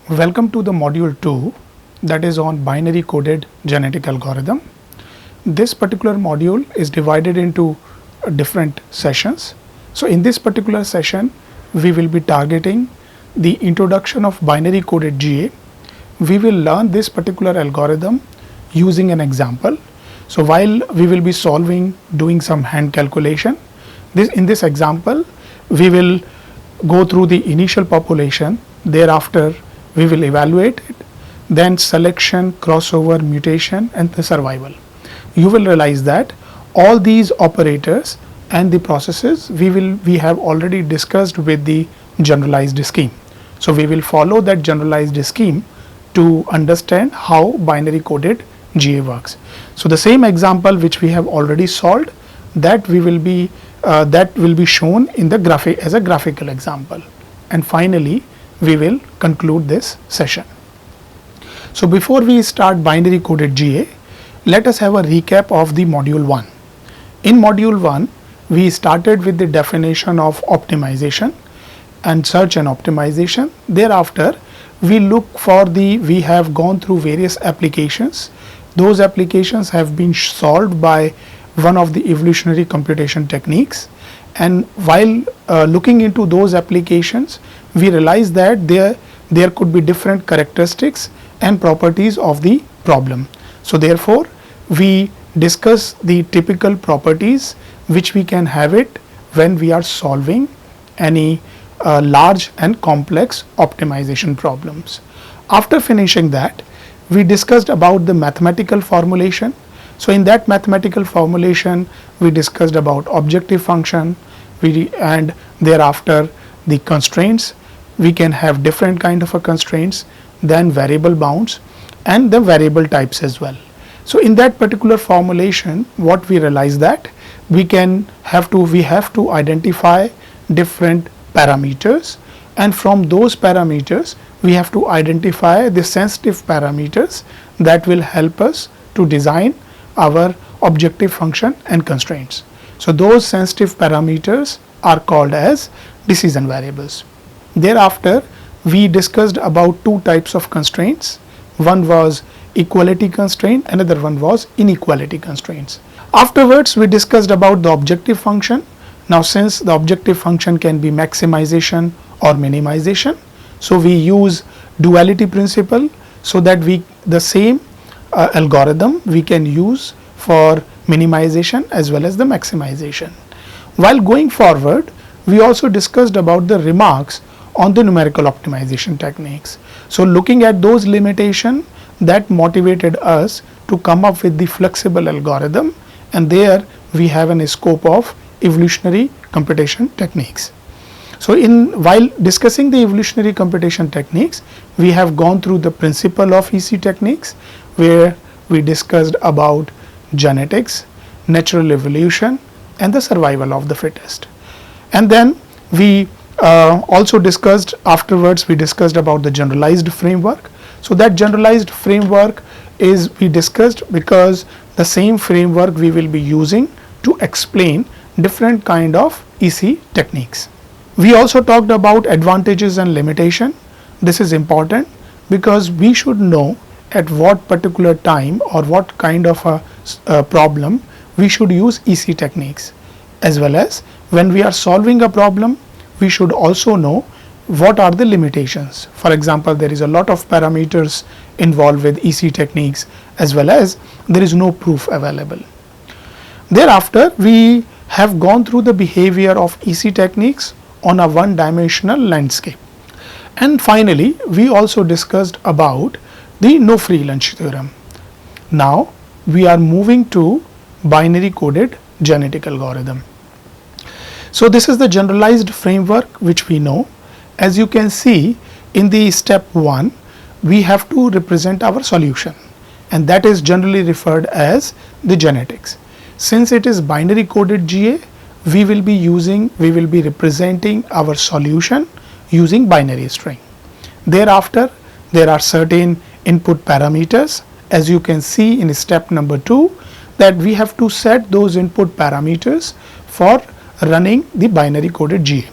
Welcome to the module 2, that is on binary coded genetic algorithm. This particular module is divided into different sessions. So in this particular session, we will be targeting the introduction of binary coded GA. We will learn this particular algorithm using an example. So while we will be doing some hand calculation, in this example, we will go through the initial population. Thereafter, we will evaluate it, then selection, crossover, mutation, and the survival. You will realize that all these operators and the processes we have already discussed with the generalized scheme. So we will follow that generalized scheme to understand how binary coded GA works. So the same example which we have already solved, that will be shown in the graphic as a graphical example. And finally, we will conclude this session. So before we start binary coded GA, let us have a recap of the module 1. In module 1, we started with the definition of optimization and search and optimization. Thereafter, we have gone through various applications. Those applications have been solved by one of the evolutionary computation techniques. And while looking into those applications, we realized that there could be different characteristics and properties of the problem. So therefore, we discuss the typical properties which we can have it when we are solving any large and complex optimization problems. After finishing that, we discussed about the mathematical formulation. So in that mathematical formulation, we discussed about objective function, and thereafter the constraints. We can have different kind of constraints, then variable bounds and the variable types as well. So in that particular formulation, what we realize that we have to identify different parameters, and from those parameters we have to identify the sensitive parameters that will help us to design our objective function and constraints. So those sensitive parameters are called as decision variables. Thereafter, we discussed about two types of constraints. One was equality constraint, another one was inequality constraints. Afterwards, we discussed about the objective function. Now, since the objective function can be maximization or minimization, so we use duality principle so that the same algorithm we can use for minimization as well as the maximization. While going forward, we also discussed about the remarks on the numerical optimization techniques. So looking at those limitations, that motivated us to come up with the flexible algorithm, and there we have a scope of evolutionary computation techniques. So while discussing the evolutionary computation techniques, we have gone through the principle of EC techniques, where we discussed about genetics, natural evolution, and the survival of the fittest. And then we also discussed afterwards, we discussed about the generalized framework. So that generalized framework we discussed because the same framework we will be using to explain different kind of EC techniques. We also talked about advantages and limitation. This is important because we should know at what particular time or what kind of a problem we should use EC techniques, as well as when we are solving a problem, we should also know what are the limitations. For example, there is a lot of parameters involved with EC techniques, as well as there is no proof available. Thereafter, we have gone through the behavior of EC techniques on a one-dimensional landscape. And finally, we also discussed about the no free lunch theorem. Now, we are moving to binary coded genetic algorithm. So this is the generalized framework which we know. As you can see, in the step 1, we have to represent our solution, and that is generally referred as the genetics. Since it is binary coded GA, we will be representing our solution using binary string. Thereafter, there are certain input parameters, as you can see in step number 2, that we have to set those input parameters for running the binary coded GA.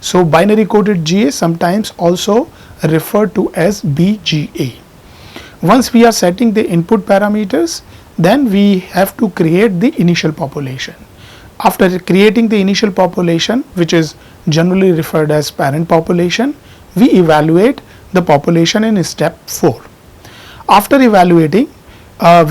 So binary coded GA sometimes also referred to as BGA. Once we are setting the input parameters, then we have to create the initial population. After creating the initial population, which is generally referred as parent population, we evaluate the population in step 4. After evaluating,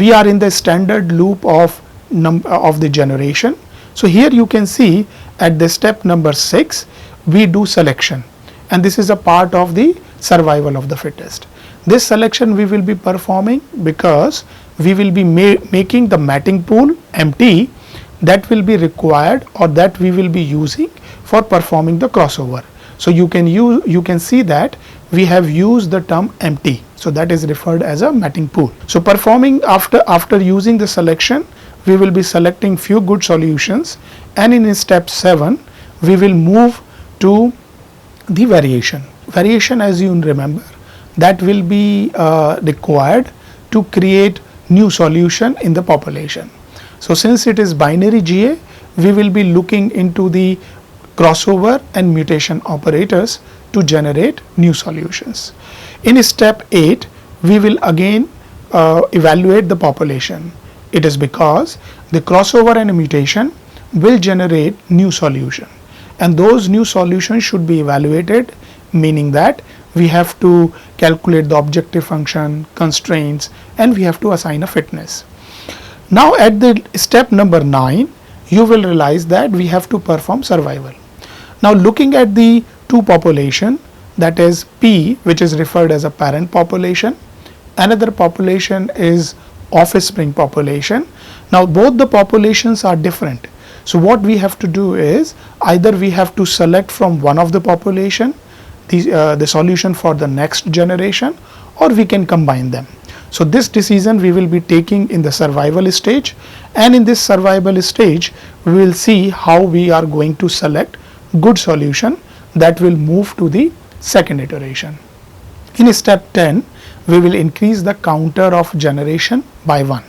we are in the standard loop of the generation. So here you can see at the step number 6, we do selection, and this is a part of the survival of the fittest. This selection we will be performing because we will be making the matting pool empty that will be required or that we will be using for performing the crossover. So you can see that we have used the term empty, so that is referred as a matting pool. So performing after using the selection, we will be selecting few good solutions, and in step 7 we will move to the variation. Variation, as you remember, that will be required to create new solution in the population. So since it is binary GA, we will be looking into the crossover and mutation operators to generate new solutions. In step 8, we will again evaluate the population. It is because the crossover and mutation will generate new solution, and those new solutions should be evaluated, meaning that we have to calculate the objective function, constraints, and we have to assign a fitness. Now at the step number 9, you will realize that we have to perform survival. Now looking at the two population, that is P, which is referred as a parent population, another population is offspring population. Now both the populations are different. So what we have to do is either we have to select from one of the population the solution for the next generation, or we can combine them. So this decision we will be taking in the survival stage, and in this survival stage we will see how we are going to select good solution that will move to the second iteration. In step 10, we will increase the counter of generation by 1.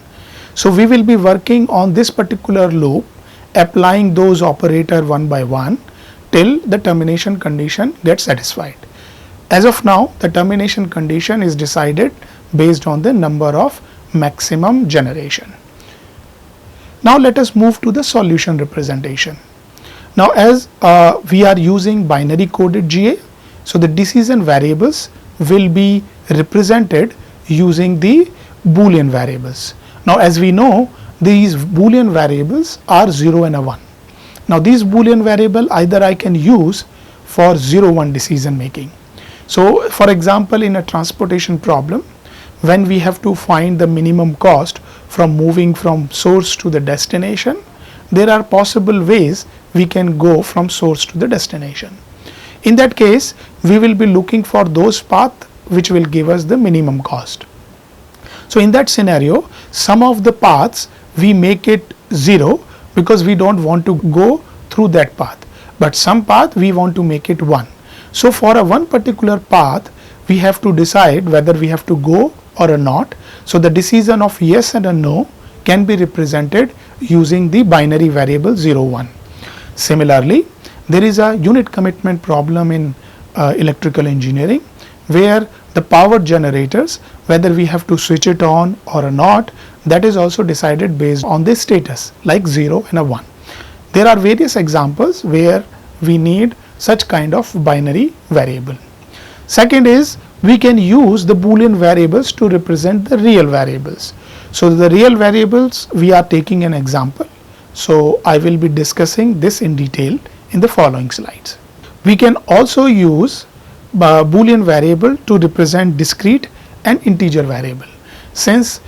So we will be working on this particular loop, applying those operator one by one till the termination condition gets satisfied. As of now, the termination condition is decided based on the number of maximum generation. Now let us move to the solution representation. Now as we are using binary coded GA, so the decision variables will be represented using the Boolean variables. Now as we know, these Boolean variables are 0 and a 1. Now these Boolean variable either I can use for 0-1 decision making. So for example, in a transportation problem, when we have to find the minimum cost from moving from source to the destination, there are possible ways we can go from source to the destination. In that case, we will be looking for those paths which will give us the minimum cost. So in that scenario, some of the paths we make it 0 because we don't want to go through that path, but some path we want to make it 1. So for a one particular path, we have to decide whether we have to go or a not. So the decision of yes and a no can be represented using the binary variable 0-1. Similarly, there is a unit commitment problem in electrical engineering where the power generators, whether we have to switch it on or not, that is also decided based on the status like 0 and a 1. There are various examples where we need such kind of binary variable. Second is we can use the Boolean variables to represent the real variables. So the real variables, we are taking an example. So I will be discussing this in detail in the following slides. We can also use Boolean variable to represent discrete and integer variable. Since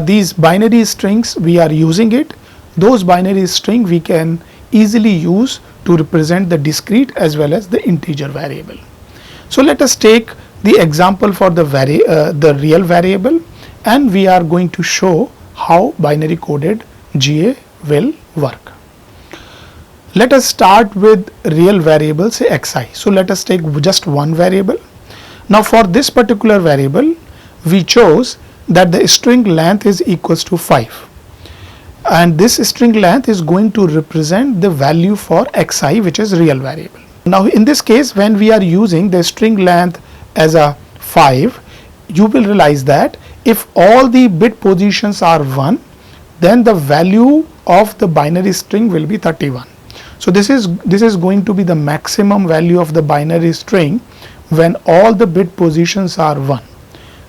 these binary strings we are using it, those binary string we can easily use to represent the discrete as well as the integer variable. So let us take the example for the real variable, and we are going to show how binary coded GA will work. Let us start with real variable, say xi. So let us take just one variable. Now for this particular variable, we chose that the string length is equals to 5, and this string length is going to represent the value for xi, which is real variable. Now in this case, when we are using the string length as a 5, you will realize that if all the bit positions are 1, then the value of the binary string will be 31. So this is going to be the maximum value of the binary string when all the bit positions are 1.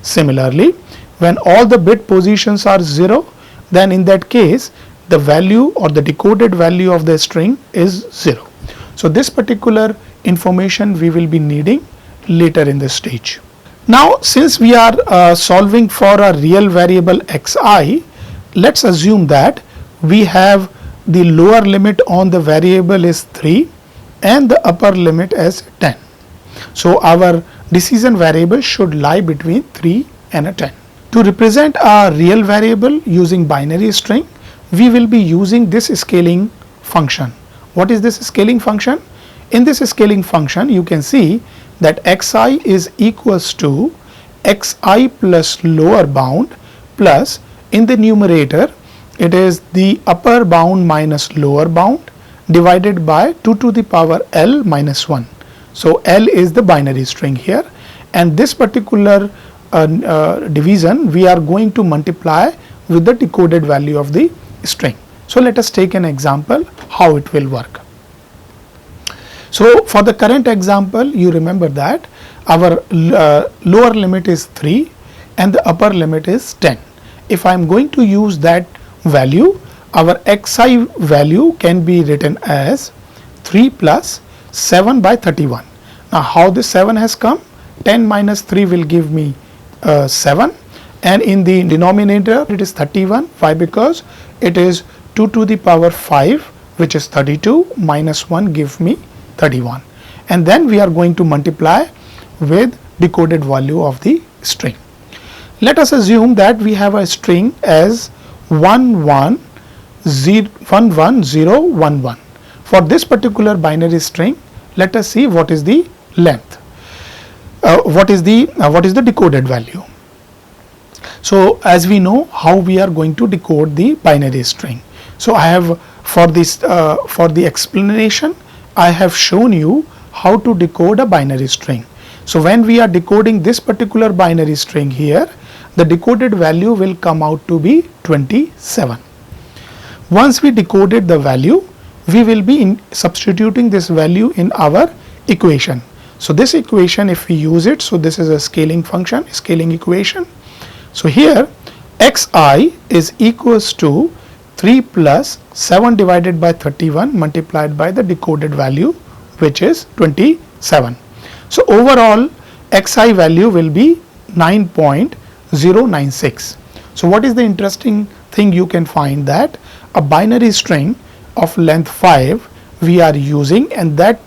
Similarly, when all the bit positions are 0, then in that case the value or the decoded value of the string is 0. So this particular information we will be needing later in this stage. Now since we are solving for a real variable xi, let's assume that we have the lower limit on the variable is 3 and the upper limit is 10. So our decision variable should lie between 3 and a 10. To represent a real variable using binary string, we will be using this scaling function. What is this scaling function? In this scaling function, you can see that xi is equals to xi plus lower bound plus, in the numerator, it is the upper bound minus lower bound divided by 2 to the power L minus 1. So L is the binary string here, and this particular division we are going to multiply with the decoded value of the string. So let us take an example how it will work. So for the current example, you remember that our lower limit is 3 and the upper limit is 10. If I am going to use that value, our xi value can be written as 3 plus 7 by 31. Now how this 7 has come? 10 minus 3 will give me 7, and in the denominator it is 31. Why? Because it is 2 to the power 5, which is 32, minus 1 give me 31, and then we are going to multiply with decoded value of the string. Let us assume that we have a string as 11011. For this particular binary string, let us see what is the length. What is the decoded value? So as we know how we are going to decode the binary string. So I have for the explanation, I have shown you how to decode a binary string. So when we are decoding this particular binary string here, the decoded value will come out to be 27. Once we decoded the value, we will be substituting this value in our equation. So this equation, if we use it, so this is a scaling function, scaling equation. So here xi is equals to 3 plus 7 divided by 31 multiplied by the decoded value, which is 27. So overall xi value will be 9.096. So what is the interesting thing you can find, that a binary string of length 5 we are using, and that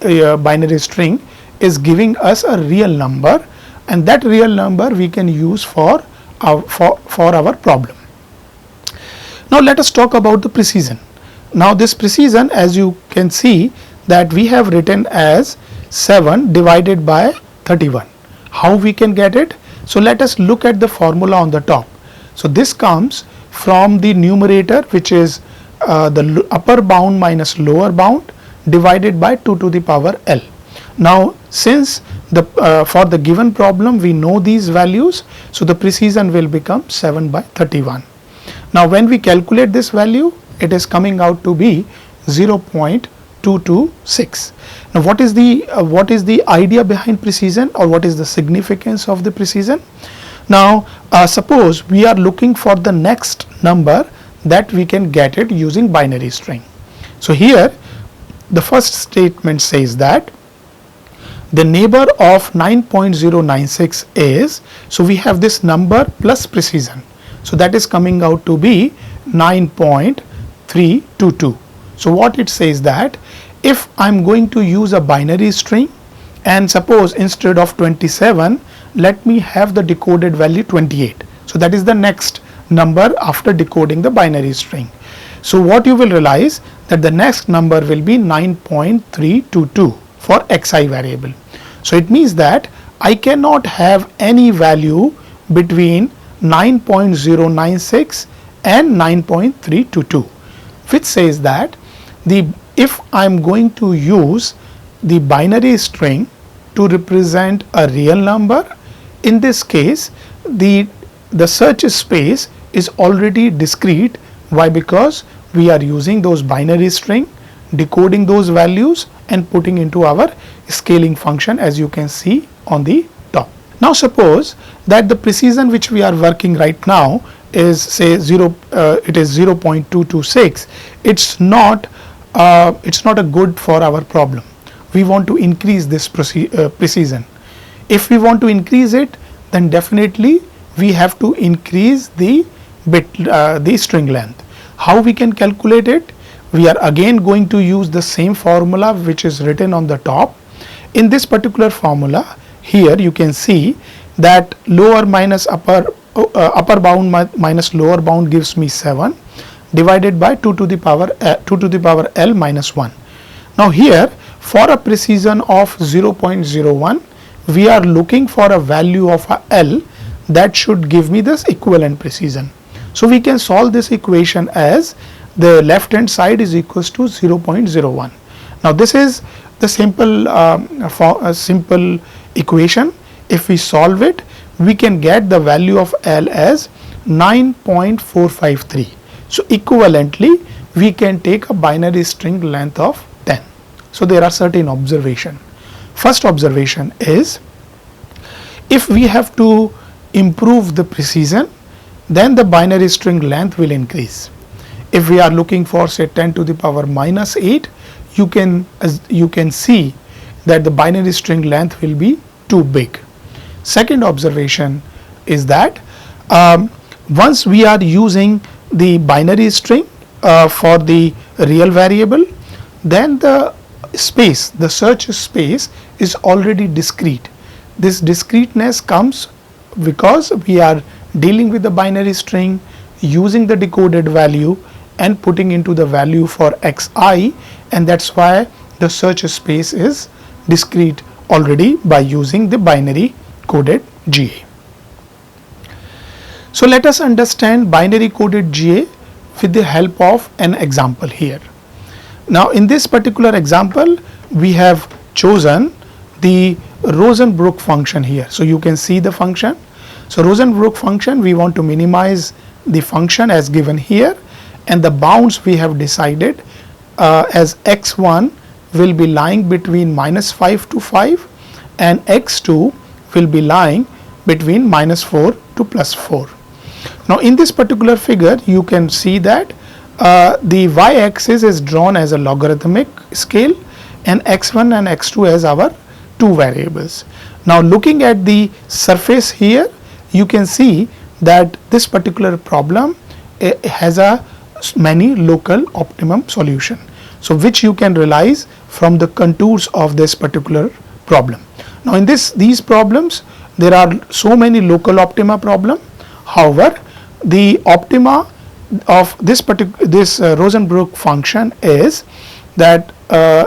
binary string is giving us a real number, and that real number we can use for our problem. Now let us talk about the precision. Now this precision, as you can see, that we have written as 7 divided by 31. How we can get it? So let us look at the formula on the top. So this comes from the numerator, which is the upper bound minus lower bound divided by 2 to the power L. Now since for the given problem we know these values, so the precision will become 7 by 31. Now when we calculate this value, it is coming out to be 0.226. Now what is the idea behind precision, or what is the significance of the precision? Now suppose we are looking for the next number that we can get it using binary string. So here the first statement says that the neighbor of 9.096 is, so we have this number plus precision, so that is coming out to be 9.322. So what it says, that if I am going to use a binary string, and suppose instead of 27 let me have the decoded value 28, so that is the next number after decoding the binary string. So what you will realize, that the next number will be 9.322 for xi variable. So it means that I cannot have any value between 9.096 and 9.322, which says that if I am going to use the binary string to represent a real number. In this case, the search space is already discrete. Why? Because we are using those binary string, decoding those values and putting into our scaling function, as you can see on the top. Now suppose that the precision which we are working right now is say it is 0.226. It's not a good for our problem. We want to increase this precision. If we want to increase it, then definitely we have to increase the the string length. How we can calculate it? We are again going to use the same formula which is written on the top. In this particular formula, here you can see that lower minus upper bound minus lower bound gives me 7 divided by 2 to the power L minus 1. Now here, for a precision of 0.01, we are looking for a value of a L that should give me this equivalent precision. So we can solve this equation as the left hand side is equals to 0.01. Now this is the simple equation. If we solve it, we can get the value of L as 9.453. So equivalently, we can take a binary string length of 10. So there are certain observations. First observation is, if we have to improve the precision, then the binary string length will increase. If we are looking for say 10 to the power minus 8, you can see that the binary string length will be too big. Second observation is that once we are using the binary string for the real variable, then the search space is already discrete. This discreteness comes because we are dealing with the binary string, using the decoded value and putting into the value for xi, and that's why the search space is discrete already by using the binary coded GA. So let us understand binary coded GA with the help of an example here. Now in this particular example, we have chosen the Rosenbrook function here. So you can see the function. So Rosenbrook function, we want to minimize the function as given here, and the bounds we have decided as x1 will be lying between minus 5 to 5 and x2 will be lying between minus 4 to plus 4. Now in this particular figure, you can see that the y-axis is drawn as a logarithmic scale and x1 and x2 as our two variables. Now looking at the surface here, you can see that this particular problem has a many local optimum solution, so which you can realize from the contours of this particular problem. Now in these problems, there are so many local optima problem. However, the optima of this Rosenbrook function is that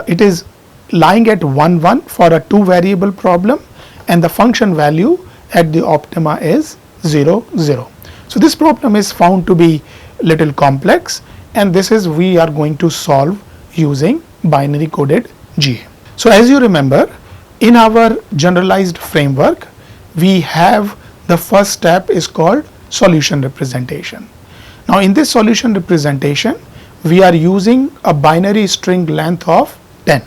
it is lying at 1 1 for a two variable problem, and the function value at the optima is 0 0. So this problem is found to be little complex, and this is we are going to solve using binary coded GA. So as you remember, in our generalized framework, we have the first step is called solution representation. Now in this solution representation, we are using a binary string length of 10.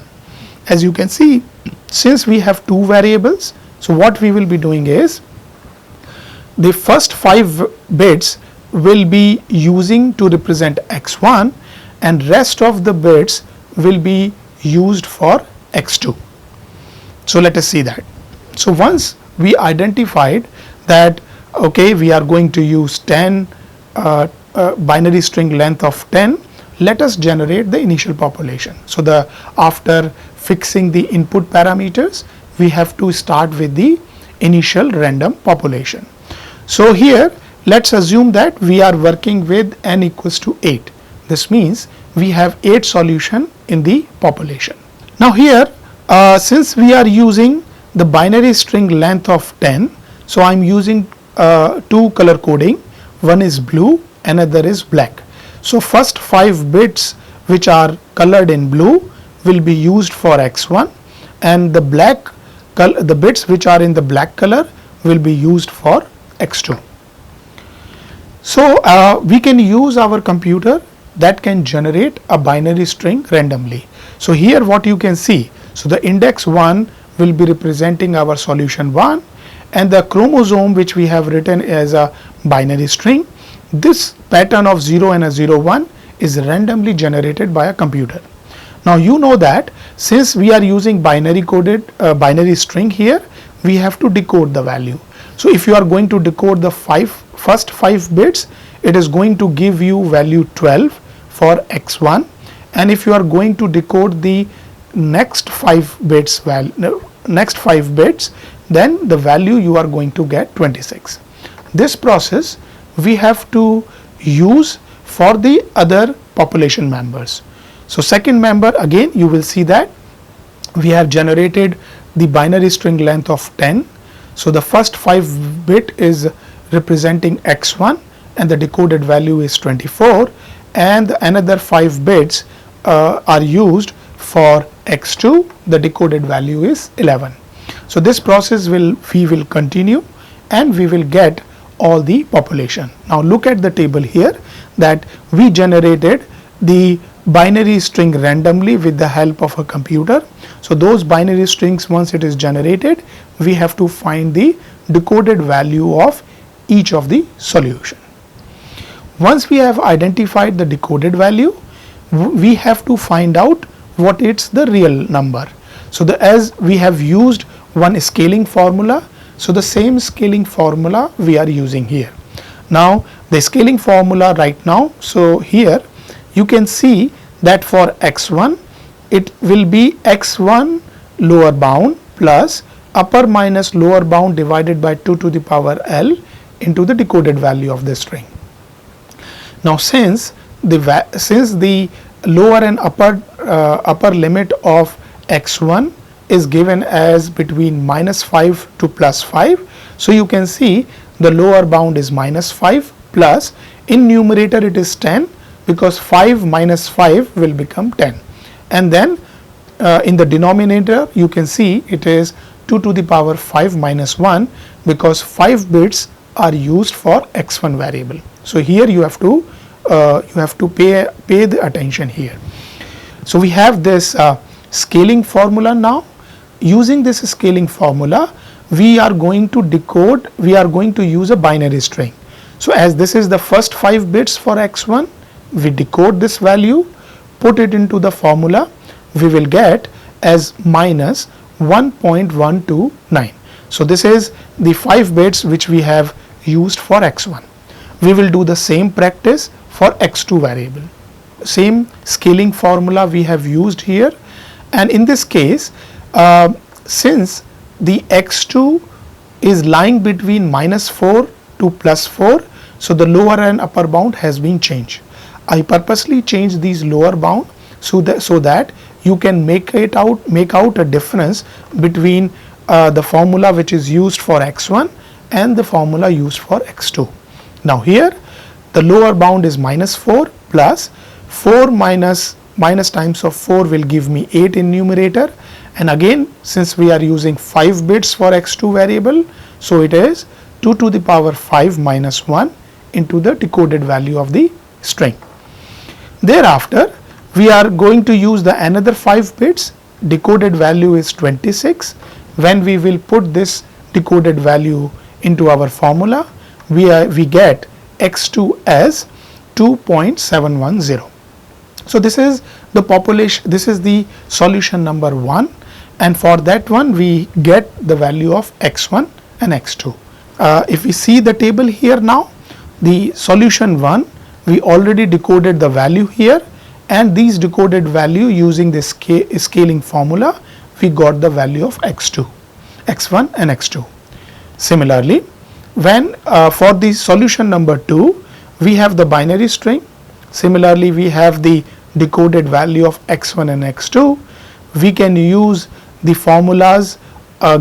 As you can see, since we have two variables, so what we will be doing is the first 5 bits will be using to represent x1, and rest of the bits will be used for x2. So let us see that. So once we identified that okay, we are going to use 10 binary string length of 10, let us generate the initial population. So after fixing the input parameters, we have to start with the initial random population. So here let's assume that we are working with n equals to 8. This means we have 8 solution in the population. Now here since we are using the binary string length of 10, so I'm using two color coding. One is blue, another is black. So first 5 bits which are colored in blue will be used for x1, and the bits which are in the black color will be used for x2. So we can use our computer that can generate a binary string randomly. So here what you can see, so the index 1 will be representing our solution 1, and the chromosome which we have written as a binary string, this pattern of 0 and a 0 1 is randomly generated by a computer. Now you know that since we are using binary coded binary string here, we have to decode the value. So if you are going to decode the first 5 bits, it is going to give you value 12 for x1, and if you are going to decode the next 5 bits then the value you are going to get 26. This process we have to use for the other population members. So second member, again you will see that we have generated the binary string length of 10. So the first 5 bit is representing x1 and the decoded value is 24, and another 5 bits are used for x2, the decoded value is 11. So this process we will continue and we will get all the population. Now look at the table here that we generated the binary string randomly with the help of a computer. So those binary strings, once it is generated, we have to find the decoded value of each of the solution. Once we have identified the decoded value, we have to find out what is the real number. So as we have used one scaling formula, so the same scaling formula we are using here. Now the scaling formula right now, so here you can see that for x1 it will be x1 lower bound plus upper minus lower bound divided by 2 to the power L into the decoded value of the string. Now since the lower and upper limit of x1 is given as between -5 to +5, so you can see the lower bound is -5 plus in numerator it is 10 because 5 minus 5 will become 10, and then in the denominator you can see it is 2 to the power 5 minus 1 because 5 bits are used for x1 variable. So here you have to pay the attention here. So we have this scaling formula now. Using this scaling formula, we are going to use a binary string. So as this is the first 5 bits for x1, we decode this value, put it into the formula, we will get as minus 1.129. So this is the 5 bits which we have used for x1. We will do the same practice for x2 variable. Same scaling formula we have used here, and in this case since the x2 is lying between -4 to +4, so the lower and upper bound has been changed. I purposely changed these lower bound so that you can make out a difference between the formula which is used for x1 and the formula used for x2. Now here the lower bound is -4 plus 4 minus times of 4 will give me 8 in numerator, and again since we are using 5 bits for x2 variable, so it is 2 to the power 5 minus 1 into the decoded value of the string. Thereafter we are going to use the another 5 bits. Decoded value is 26. When we will put this decoded value into our formula, we get x2 as 2.710. So this is the population, this is the solution number 1, and for that one we get the value of x1 and x2. If we see the table here now, the solution 1 we already decoded the value here, and these decoded value using the scaling formula we got the value of x2, x1 and x2. Similarly, when for the solution number 2 we have the binary string. Similarly, we have the decoded value of x1 and x2. We can use the formulas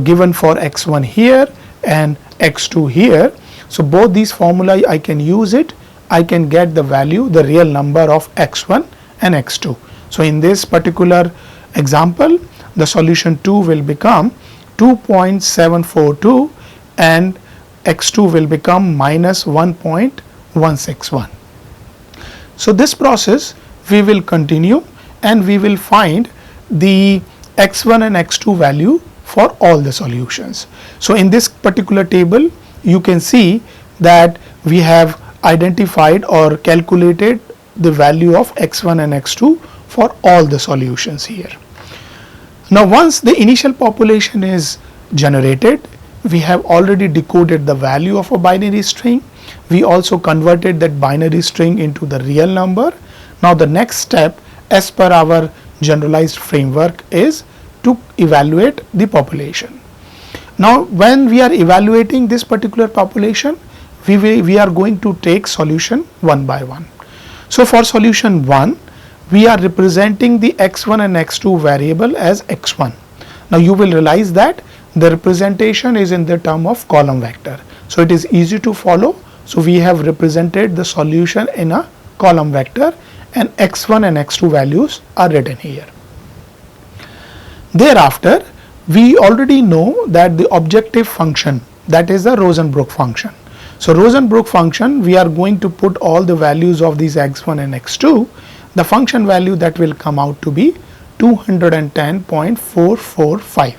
given for x1 here and x2 here. So both these formulae I can use it. I can get the value, the real number of x1 and x2. So in this particular example, the solution 2 will become 2.742 and x2 will become minus 1.161. So this process we will continue and we will find the x1 and x2 value for all the solutions. So in this particular table you can see that we have identified or calculated the value of x1 and x2 for all the solutions here. Now once the initial population is generated, we have already decoded the value of a binary string. We also converted that binary string into the real number. Now the next step as per our generalized framework is to evaluate the population. Now when we are evaluating this particular population, we are going to take solution one by one. So for solution 1, we are representing the x1 and x2 variable as x1. Now you will realize that the representation is in the term of column vector. So it is easy to follow. So we have represented the solution in a column vector and x1 and x2 values are written here. Thereafter, we already know that the objective function, that is the Rosenbrook function. So Rosenbrook function, we are going to put all the values of these x1 and x2. The function value that will come out to be 210.445.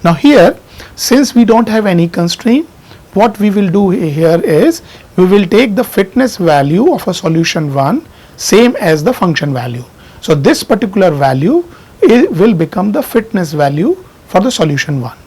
Now here, since we don't have any constraint, what we will do here is we will take the fitness value of a solution 1 same as the function value. So this particular value will become the fitness value for the solution 1.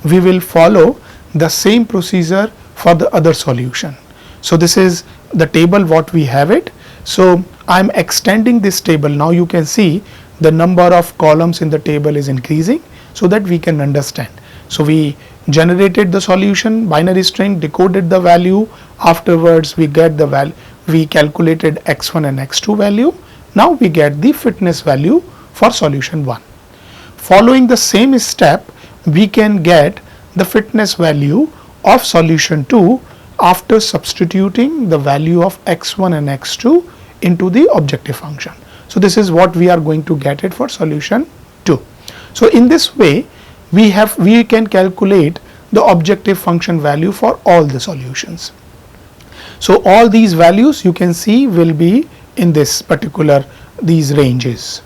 We will follow the same procedure for the other solution. So this is the table what we have it. So I am extending this table. Now you can see the number of columns in the table is increasing so that we can understand. So we generated the solution binary string, decoded the value, afterwards we get the value, we calculated x1 and x2 value. Now we get the fitness value for solution 1. Following the same step, we can get the fitness value of solution 2 after substituting the value of x1 and x2 into the objective function. So this is what we are going to get it for solution 2. So in this way we can calculate the objective function value for all the solutions. So all these values you can see will be in this particular these ranges.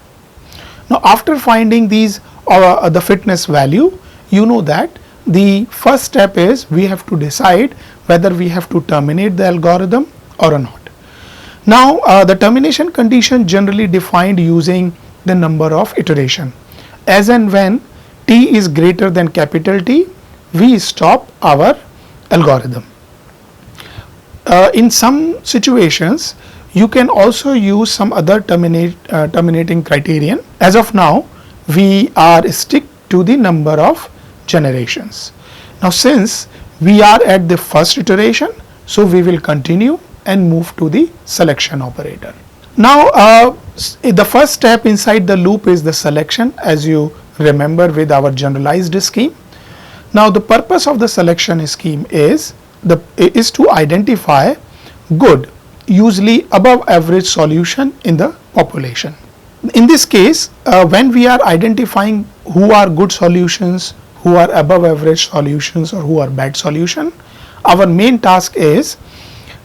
Now after finding these the fitness value, you know that the first step is we have to decide whether we have to terminate the algorithm or not. Now the termination condition generally defined using the number of iteration. As and when t is greater than capital T, we stop our algorithm. In some situations you can also use some other terminating criterion. As of now we are stick to the number of generations. Now since we are at the first iteration, so we will continue and move to the selection operator. Now the first step inside the loop is the selection, as you remember with our generalized scheme. Now the purpose of the selection scheme is to identify good, usually above average solution in the population. In this case, when we are identifying who are good solutions, who are above average solutions or who are bad solution, our main task is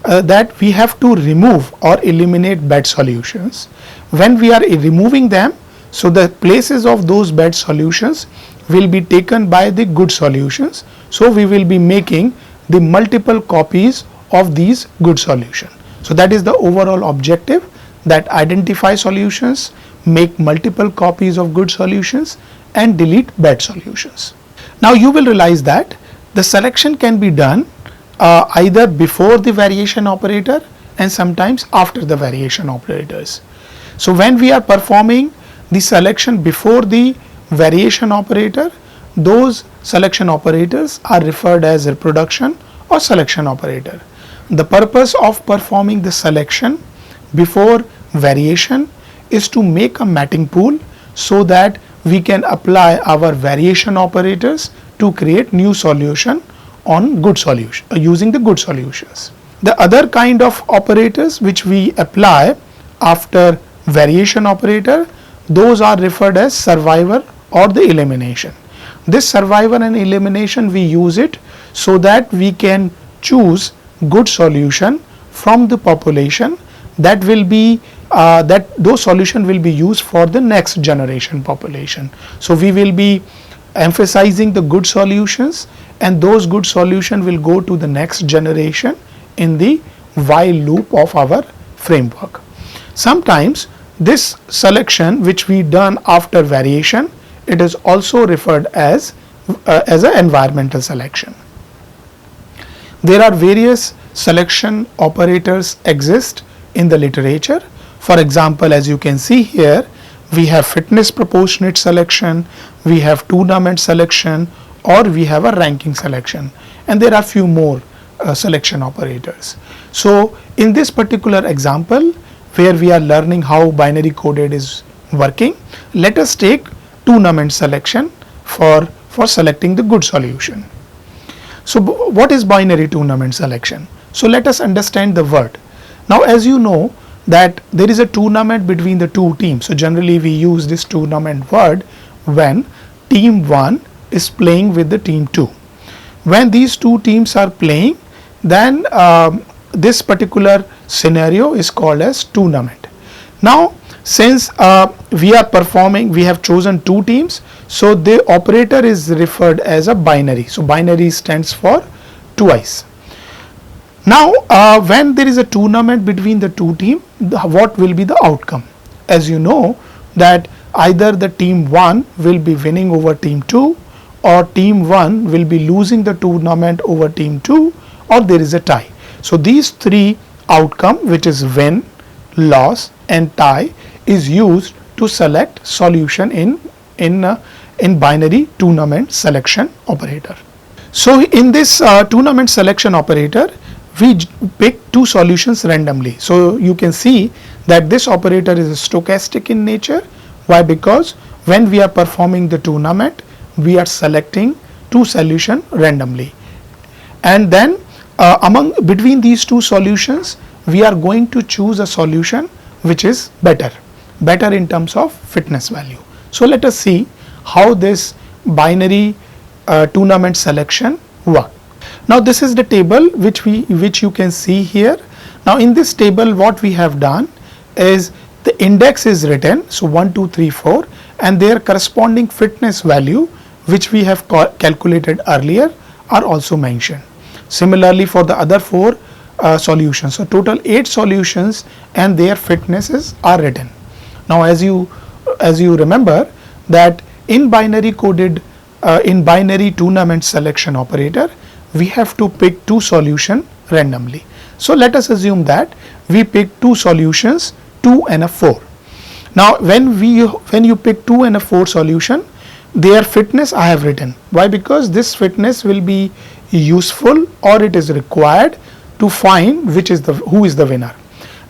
that we have to remove or eliminate bad solutions. When we are removing them, so the places of those bad solutions will be taken by the good solutions. So we will be making the multiple copies of these good solutions. So that is the overall objective, that identify solutions, make multiple copies of good solutions and delete bad solutions. Now you will realize that the selection can be done either before the variation operator and sometimes after the variation operators. So when we are performing the selection before the variation operator, those selection operators are referred as reproduction or selection operator. The purpose of performing the selection before variation is to make a matching pool so that we can apply our variation operators to create new solution on good solution using the good solutions. The other kind of operators which we apply after variation operator, those are referred as survivor or the elimination. This survival and elimination, we use it so that we can choose good solution from the population that will be that those solution will be used for the next generation population. So we will be emphasizing the good solutions, and those good solution will go to the next generation in the while loop of our framework. Sometimes this selection which we done after variation, it is also referred as an environmental selection. There are various selection operators exist in the literature. For example, as you can see here, we have fitness proportionate selection, we have tournament selection, or we have a ranking selection, and there are few more selection operators. So in this particular example where we are learning how binary coded is working, let us take tournament selection for selecting the good solution. So what is binary tournament selection? So let us understand the word. Now as you know that there is a tournament between the two teams. So generally we use this tournament word when team 1 is playing with the team 2. When these two teams are playing, then this particular scenario is called as tournament. Now since we are performing, we have chosen two teams, so the operator is referred as a binary. So binary stands for twice. Now when there is a tournament between the two teams, what will be the outcome? As you know that either the team 1 will be winning over team 2, or team 1 will be losing the tournament over team 2, or there is a tie. So these three outcome, which is win, loss and tie, is used to select solution in binary tournament selection operator. So in this tournament selection operator, we pick two solutions randomly. So you can see that this operator is stochastic in nature. Why? Because when we are performing the tournament, we are selecting two solutions randomly, and then between these two solutions we are going to choose a solution which is better in terms of fitness value. So let us see how this binary tournament selection work. Now this is the table which you can see here. Now in this table what we have done is the index is written, so 1, 2, 3, 4, and their corresponding fitness value which we have calculated earlier are also mentioned. Similarly for the other 4 solutions, so total 8 solutions and their fitnesses are written. Now as you remember that in binary coded in binary tournament selection operator, we have to pick two solutions randomly. So let us assume that we pick two solutions, 2 and a 4. Now when you pick 2 and a 4 solution, their fitness I have written. Why? Because this fitness will be useful, or it is required to find who is the winner.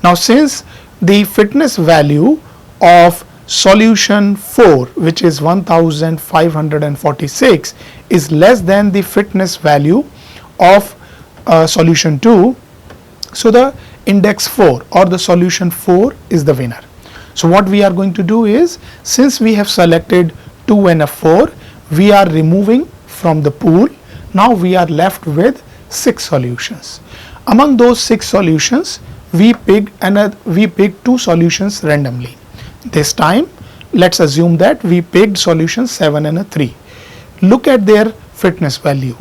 Now since the fitness value of solution 4, which is 1546, is less than the fitness value of solution 2, so the index 4 or the solution 4 is the winner. So what we are going to do is, since we have selected 2 and a 4, we are removing from the pool. Now we are left with 6 solutions. Among those 6 solutions, we picked 2 solutions randomly. This time let's assume that we picked solution 7 and a 3. Look at their fitness value.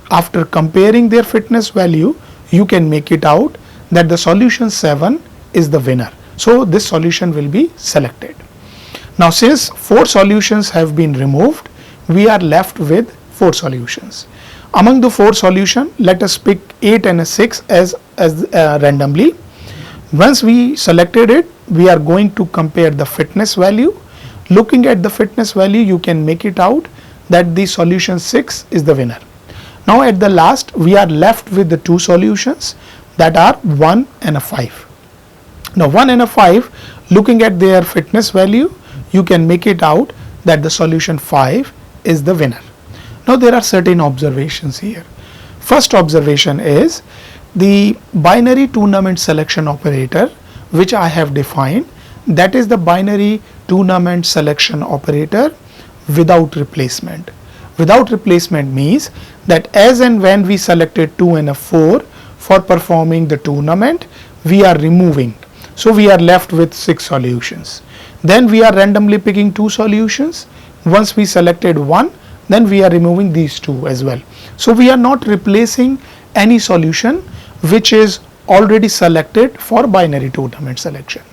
After comparing their fitness value, you can make it out that the solution 7 is the winner. So this solution will be selected. Now since 4 solutions have been removed, we are left with 4 solutions. Among the 4 solutions, let us pick 8 and a 6 as randomly. Once we selected it, we are going to compare the fitness value. Looking at the fitness value, you can make it out that the solution 6 is the winner. Now at the last, we are left with the 2 solutions that are 1 and a 5. Now 1 and a 5, looking at their fitness value, you can make it out that the solution 5 is the winner. Now there are certain observations here. First observation is the binary tournament selection operator, which I have defined, that is the binary tournament selection operator without replacement. Without replacement means that as and when we selected 2 and a 4 for performing the tournament, we are removing. So we are left with 6 solutions. Then we are randomly picking 2 solutions. Once we selected 1, then we are removing these 2 as well. So we are not replacing any solution which is already selected for binary tournament selection.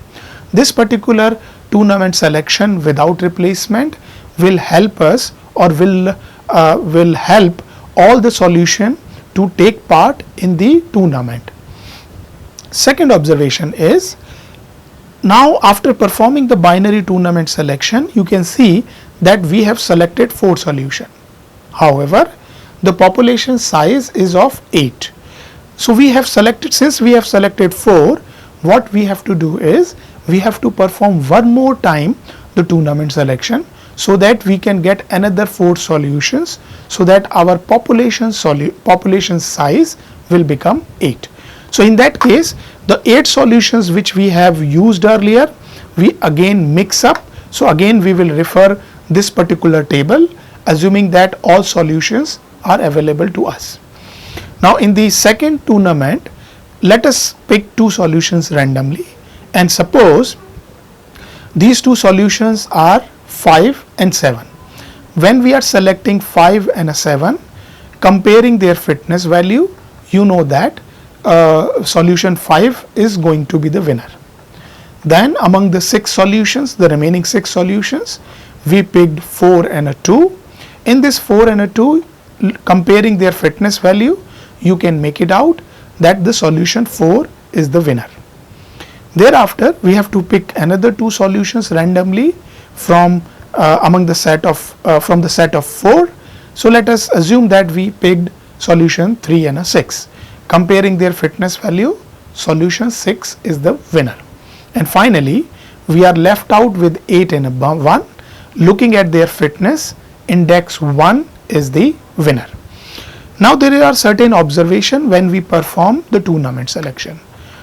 This particular tournament selection without replacement will help us, or will help all the solution to take part in the tournament. Second observation is, now after performing the binary tournament selection, you can see that we have selected 4 solution. However, the population size is of 8. So we have selected, since we have selected 4, what we have to do is we have to perform one more time the tournament selection, so that we can get another 4 solutions, so that our population size will become 8. So in that case, the 8 solutions which we have used earlier, we again mix up. So again we will refer this particular table, assuming that all solutions are available to us. Now in the second tournament, let us pick 2 solutions randomly, and suppose these 2 solutions are 5 and 7. When we are selecting 5 and a 7, comparing their fitness value, you know that solution 5 is going to be the winner. Then among the 6 solutions, the remaining 6 solutions, we picked 4 and a 2. In this 4 and a 2, comparing their fitness value, you can make it out that the solution 4 is the winner. Thereafter, we have to pick another 2 solutions randomly from among the set of from the set of 4. So let us assume that we picked solution 3 and a 6. Comparing their fitness value, solution 6 is the winner. And finally, we are left out with 8 and a 1. Looking at their fitness, index 1 is the winner. Now there are certain observation when we perform the tournament selection.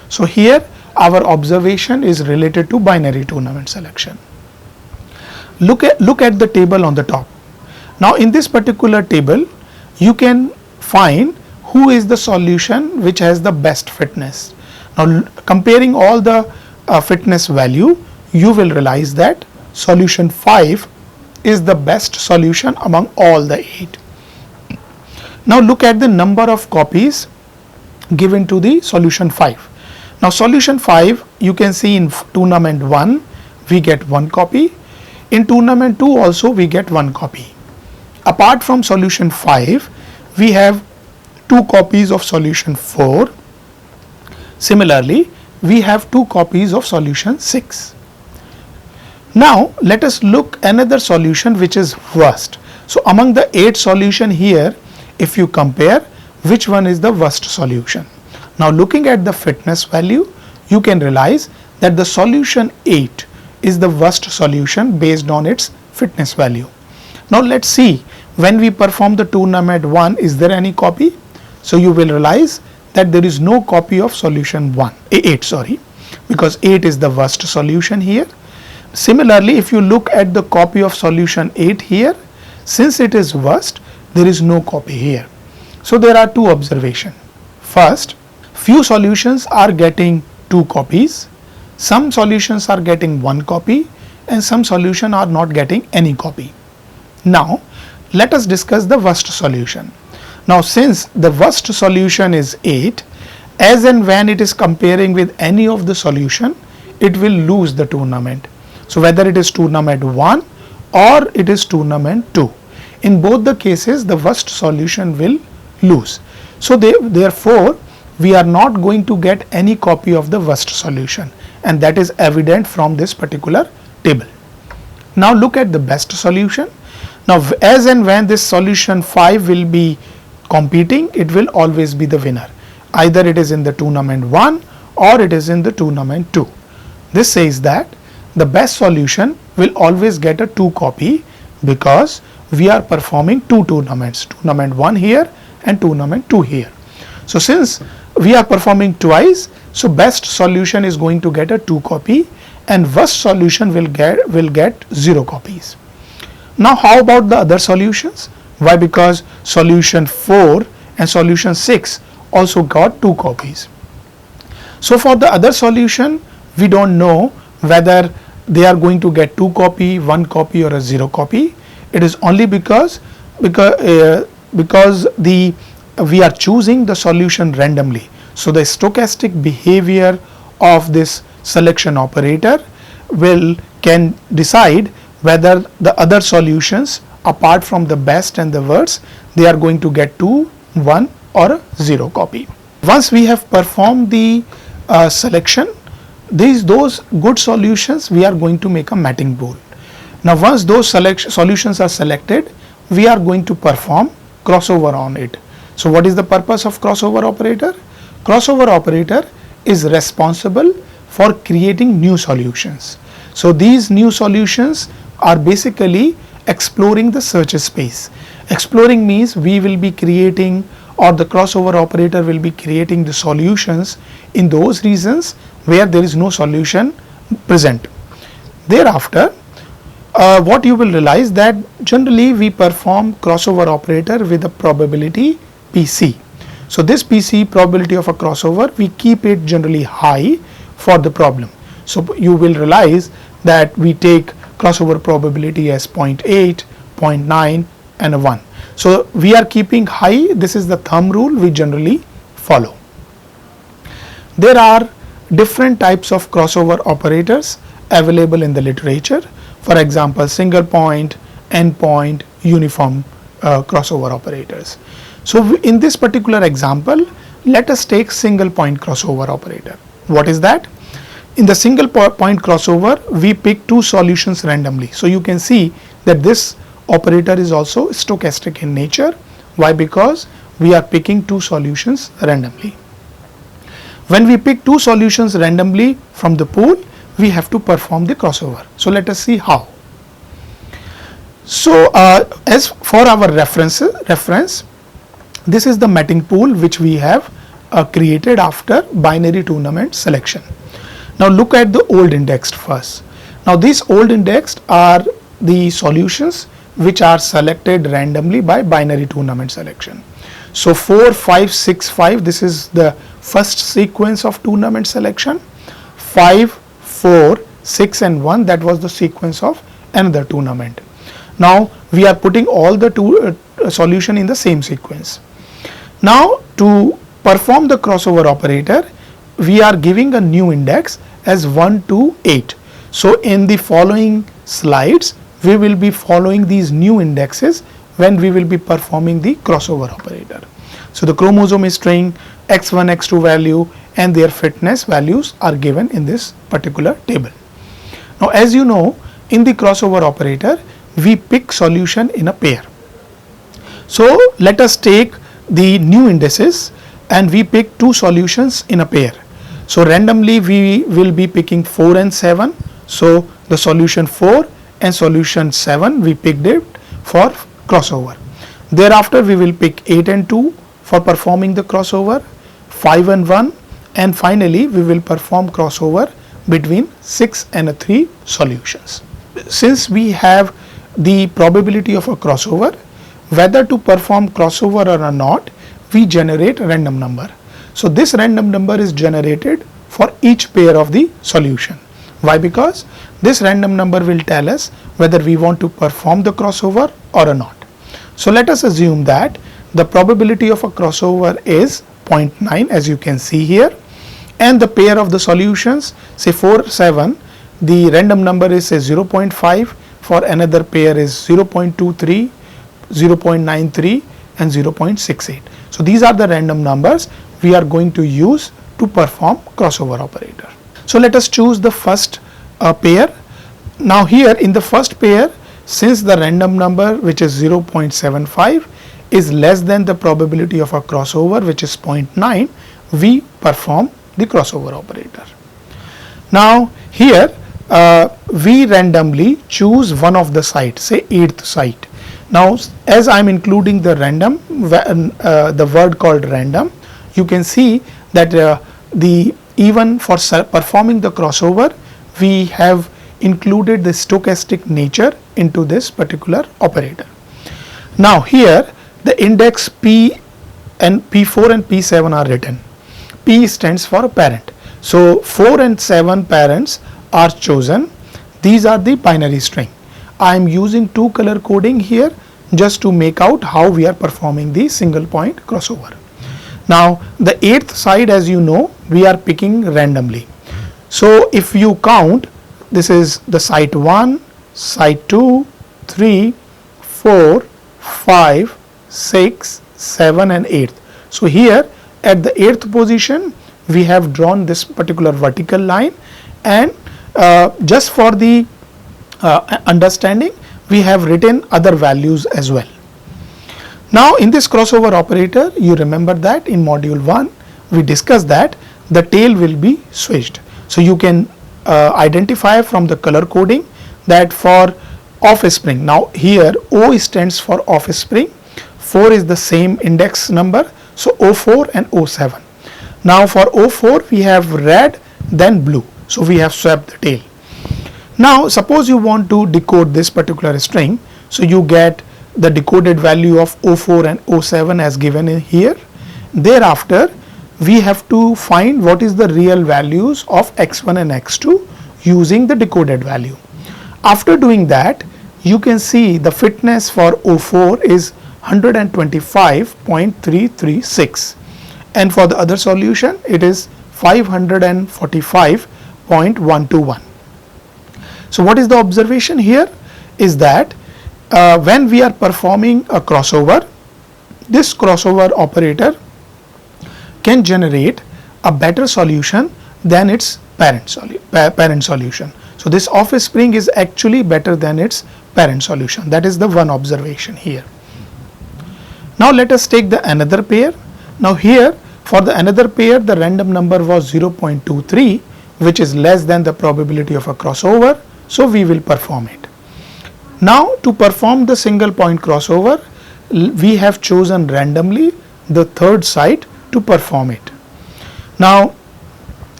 So here our observation is related to binary tournament selection. Look at the table on the top. Now in this particular table, you can find who is the solution which has the best fitness. Now comparing all the fitness value, you will realize that solution 5 is the best solution among all the 8. Now look at the number of copies given to the solution 5. Now solution 5, you can see in tournament 1 we get 1 copy, in tournament 2 also we get 1 copy. Apart from solution 5, we have 2 copies of solution 4. Similarly, we have 2 copies of solution 6. Now let us look another solution which is worst. So among the 8 solution here, if you compare, which one is the worst solution? Now looking at the fitness value, you can realize that the solution 8 is the worst solution based on its fitness value. Now let's see, when we perform the tournament 1, is there any copy? So you will realize that there is no copy of solution 8, because 8 is the worst solution here. Similarly, if you look at the copy of solution 8 here, since it is worst, there is no copy here. So there are 2 observations. First, few solutions are getting 2 copies, some solutions are getting 1 copy, and some solution are not getting any copy. Now let us discuss the worst solution. Now since the worst solution is 8, as and when it is comparing with any of the solution, it will lose the tournament. So whether it is tournament 1 or it is tournament 2, in both the cases the worst solution will lose. So therefore we are not going to get any copy of the worst solution, and that is evident from this particular table. Now look at the best solution. Now as and when this solution 5 will be competing, it will always be the winner. Either it is in the tournament 1 or it is in the tournament 2. This says that the best solution will always get a 2 copy, because we are performing 2 tournaments, tournament 1 here and tournament 2 here. So since we are performing twice, so best solution is going to get a 2 copy and worst solution will get 0 copies. Now how about the other solutions? Why? Because solution 4 and solution 6 also got 2 copies. So for the other solution, we don't know whether they are going to get 2 copy, 1 copy or a 0 copy. It is only because we are choosing the solution randomly. So the stochastic behavior of this selection operator can decide whether the other solutions apart from the best and the worst, they are going to get 2, 1 or a 0 copy. Once we have performed the selection, those good solutions, we are going to make a matching pool. Now once those solutions are selected, we are going to perform crossover on it. So what is the purpose of crossover operator? Crossover operator is responsible for creating new solutions. So these new solutions are basically exploring the search space. Exploring means we will be creating, or the crossover operator will be creating the solutions in those regions where there is no solution present. Thereafter, what you will realize that generally we perform crossover operator with a probability PC. So this PC, probability of a crossover, we keep it generally high for the problem. So you will realize that we take crossover probability as 0.8, 0.9 and a 1. So we are keeping high. This is the thumb rule we generally follow. There are different types of crossover operators available in the literature. For example, single point, end point, uniform crossover operators. So in this particular example, let us take single point crossover operator. What is that? In the single point crossover, we pick 2 solutions randomly. So you can see that this operator is also stochastic in nature. Why? Because we are picking 2 solutions randomly. When we pick 2 solutions randomly from the pool, we have to perform the crossover. So let us see how. So as for our reference, this is the matching pool which we have created after binary tournament selection. Now look at the old indexed first. Now these old indexed are the solutions which are selected randomly by binary tournament selection. So 4, 5, 6, 5, this is the first sequence of tournament selection. 5, 4, 6 and 1, that was the sequence of another tournament. Now we are putting all the solution in the same sequence. Now to perform the crossover operator, we are giving a new index as 1 to 8. So in the following slides, we will be following these new indexes when we will be performing the crossover operator. So the chromosome string, X1, X2 value and their fitness values are given in this particular table. Now as you know, in the crossover operator, we pick solution in a pair. So let us take the new indices and we pick 2 solutions in a pair. So randomly we will be picking 4 and 7. So the solution 4 and solution 7 we picked it for crossover. Thereafter we will pick 8 and 2 for performing the crossover, 5 and 1, and finally we will perform crossover between 6 and 3 solutions. Since we have the probability of a crossover, whether to perform crossover or not, we generate a random number. So this random number is generated for each pair of the solution. Why? Because this random number will tell us whether we want to perform the crossover or not. So let us assume that the probability of a crossover is 0.9 as you can see here, and the pair of the solutions, say 4, 7, the random number is say 0.5, for another pair is 0.23, 0.93 and 0.68. So these are the random numbers we are going to use to perform crossover operator. So let us choose the first pair. Now here in the first pair, since the random number which is 0.75 is less than the probability of a crossover which is 0.9, we perform the crossover operator. Now here we randomly choose one of the sites, say 8th site. Now as I am including the random, the word called random, you can see that even for performing the crossover, we have included the stochastic nature into this particular operator. Now here the index P and P4 and P7 are written. P stands for parent. So 4 and 7 parents are chosen. These are the binary string. I am using two color coding here just to make out how we are performing the single point crossover. Now the 8th side, as you know, we are picking randomly. So if you count, this is the site 1, site 2, 3, 4, 5, 6, 7 and 8th. So here at the 8th position we have drawn this particular vertical line, and just for the understanding we have written other values as well. Now in this crossover operator, you remember that in module 1 we discussed that the tail will be switched. So you can identify from the color coding that for offspring, now here O stands for offspring, 4 is the same index number, so O4 and O7. Now for O4 we have red then blue, so we have swapped the tail. Now suppose you want to decode this particular string, so you get the decoded value of O4 and O7 as given in here. Thereafter we have to find what is the real values of x1 and x2 using the decoded value. After doing that, you can see the fitness for O4 is 125.336, and for the other solution it is 545.121. So what is the observation here is that when we are performing a crossover, this crossover operator can generate a better solution than its parent solution. So this offspring is actually better than its parent solution. That is the one observation here. Now let us take the another pair. Now here for the another pair the random number was 0.23, which is less than the probability of a crossover, so we will perform it. Now to perform the single point crossover, we have chosen randomly the third site to perform it. Now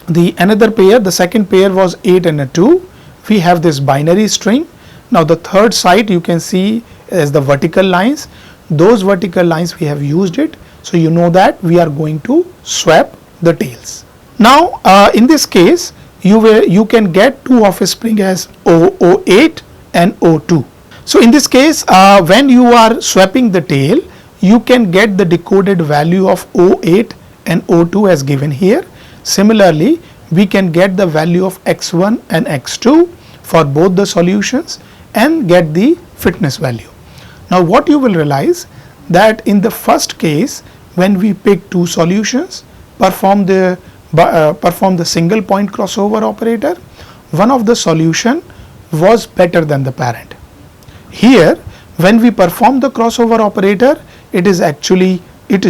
the another pair, the second pair was 8 and a 2. We have this binary string. Now the third site you can see as the vertical lines. Those vertical lines we have used it, so you know that we are going to swap the tails. Now in this case you can get two offspring as O8 and O2. So in this case when you are swapping the tail, you can get the decoded value of O8 and O2 as given here. Similarly, we can get the value of x1 and x2 for both the solutions and get the fitness value. Now what you will realize that in the first case, when we pick two solutions, perform the single point crossover operator, one of the solution was better than the parent. Here when we perform the crossover operator, it is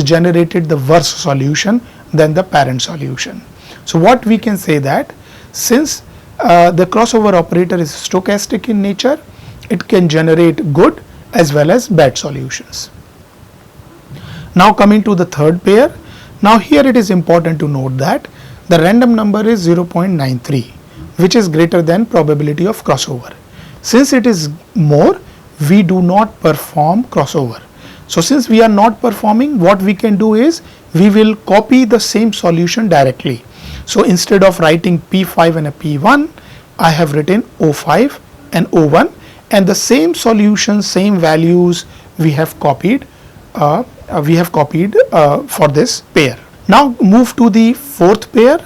generated the worse solution than the parent solution. So what we can say that since the crossover operator is stochastic in nature, it can generate good as well as bad solutions. Now coming to the third pair, now here it is important to note that the random number is 0.93, which is greater than probability of crossover. Since it is more, we do not perform crossover. So since we are not performing, what we can do is we will copy the same solution directly. So instead of writing P5 and a P1, I have written O5 and O1, and the same solution, same values we have copied for this pair. Now move to the fourth pair.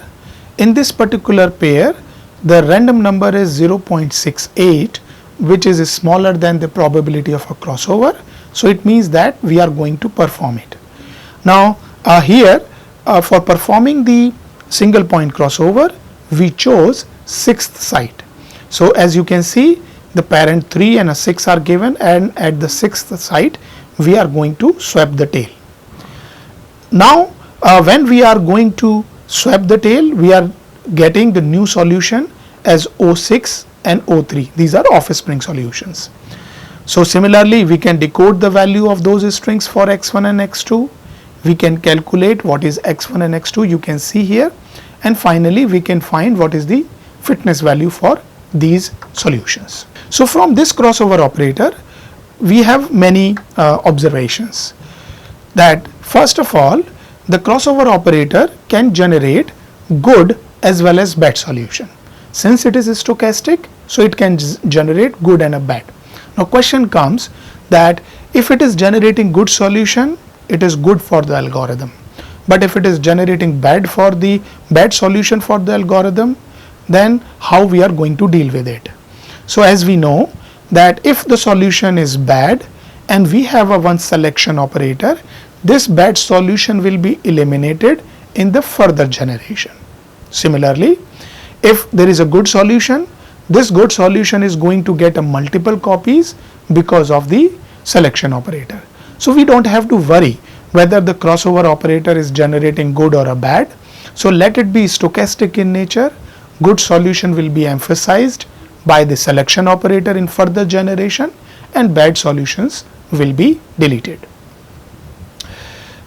In this particular pair, the random number is 0.68, which is smaller than the probability of a crossover. So it means that we are going to perform it. Now here for performing the single point crossover, we chose sixth site. So as you can see, the parent 3 and a 6 are given, and at the sixth site we are going to swap the tail. Now when we are going to swap the tail, we are getting the new solution as O6 and O3. These are offspring solutions. So similarly, we can decode the value of those strings for x1 and x2. We can calculate what is x1 and x2, you can see here, and finally we can find what is the fitness value for these solutions. So from this crossover operator, we have many observations. That first of all, the crossover operator can generate good as well as bad solution. Since it is stochastic, so it can generate good and a bad. Now question comes that if it is generating good solution, it is good for the algorithm. But if it is generating bad solution for the algorithm, then how we are going to deal with it? So as we know that if the solution is bad and we have a one selection operator, this bad solution will be eliminated in the further generation. Similarly, if there is a good solution, this good solution is going to get a multiple copies because of the selection operator. So we don't have to worry whether the crossover operator is generating good or a bad. So let it be stochastic in nature. Good solution will be emphasized by the selection operator in further generation and bad solutions will be deleted.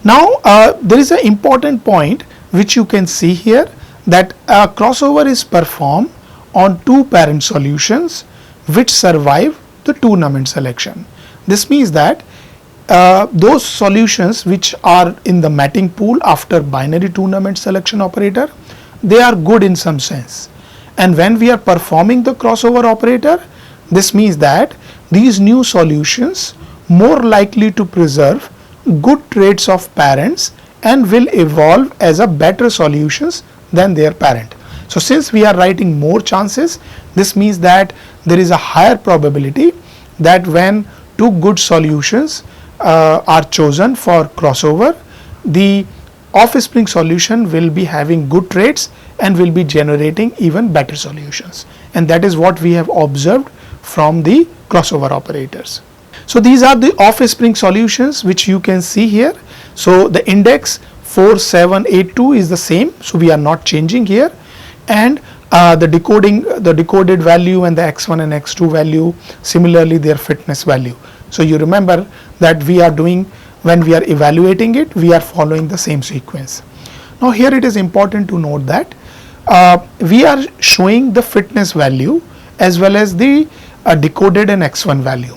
Now there is an important point which you can see here, that a crossover is performed on two parent solutions which survive the tournament selection. This means that those solutions which are in the matching pool after binary tournament selection operator, they are good in some sense. And when we are performing the crossover operator, this means that these new solutions more likely to preserve good traits of parents and will evolve as a better solutions than their parent. So since we are writing more chances, this means that there is a higher probability that when two good solutions are chosen for crossover, the offspring solution will be having good traits and will be generating even better solutions. And that is what we have observed from the crossover operators. So these are the offspring solutions which you can see here. So the index 4782 is the same, so we are not changing here, and the decoded value and the x1 and x2 value, similarly their fitness value. So you remember that we are doing, when we are evaluating it, we are following the same sequence. Now here it is important to note that we are showing the fitness value as well as the decoded and x1 value.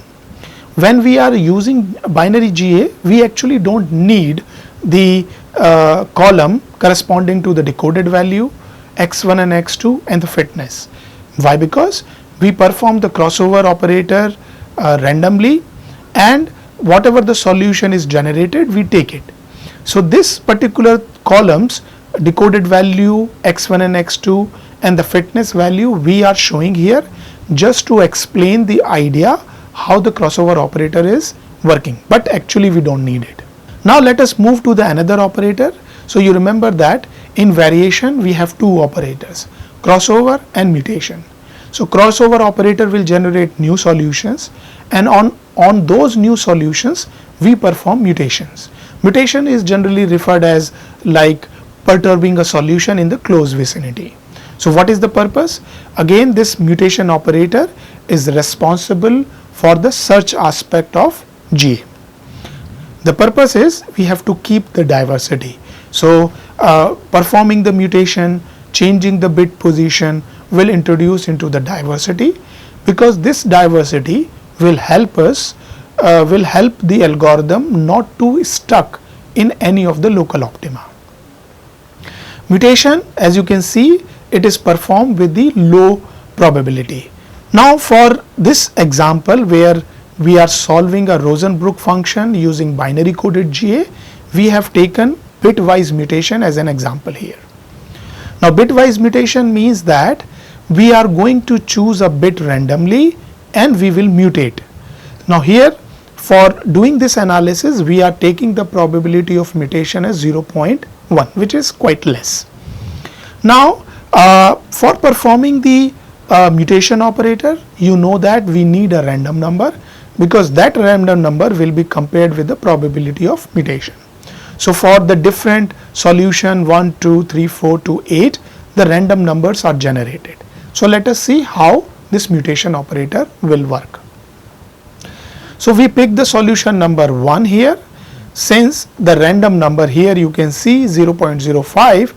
When we are using binary GA, we actually don't need the column corresponding to the decoded value, x1 and x2 and the fitness. Why? Because we perform the crossover operator randomly, and whatever the solution is generated, we take it. So this particular columns, decoded value, x1 and x2 and the fitness value, we are showing here just to explain the idea how the crossover operator is working, but actually we don't need it. Now let us move to the another operator. So you remember that in variation we have two operators, crossover and mutation. So crossover operator will generate new solutions, and on those new solutions we perform mutations. Mutation is generally referred as like perturbing a solution in the close vicinity. So what is the purpose? Again, this mutation operator is responsible for the search aspect of GA. The purpose is we have to keep the diversity. So performing the mutation, changing the bit position will introduce into the diversity, because this diversity will help us, will help the algorithm not to stuck in any of the local optima. Mutation, as you can see, it is performed with the low probability. Now for this example where we are solving a Rosenbrook function using binary coded GA, we have taken bitwise mutation as an example here. Now bitwise mutation means that we are going to choose a bit randomly and we will mutate. Now here for doing this analysis, we are taking the probability of mutation as 0.1, which is quite less. Now for performing the mutation operator, you know that we need a random number, because that random number will be compared with the probability of mutation. So for the different solution 1, 2, 3, 4 to 8, the random numbers are generated. So let us see how this mutation operator will work. So we pick the solution number 1 here. Since the random number here you can see 0.05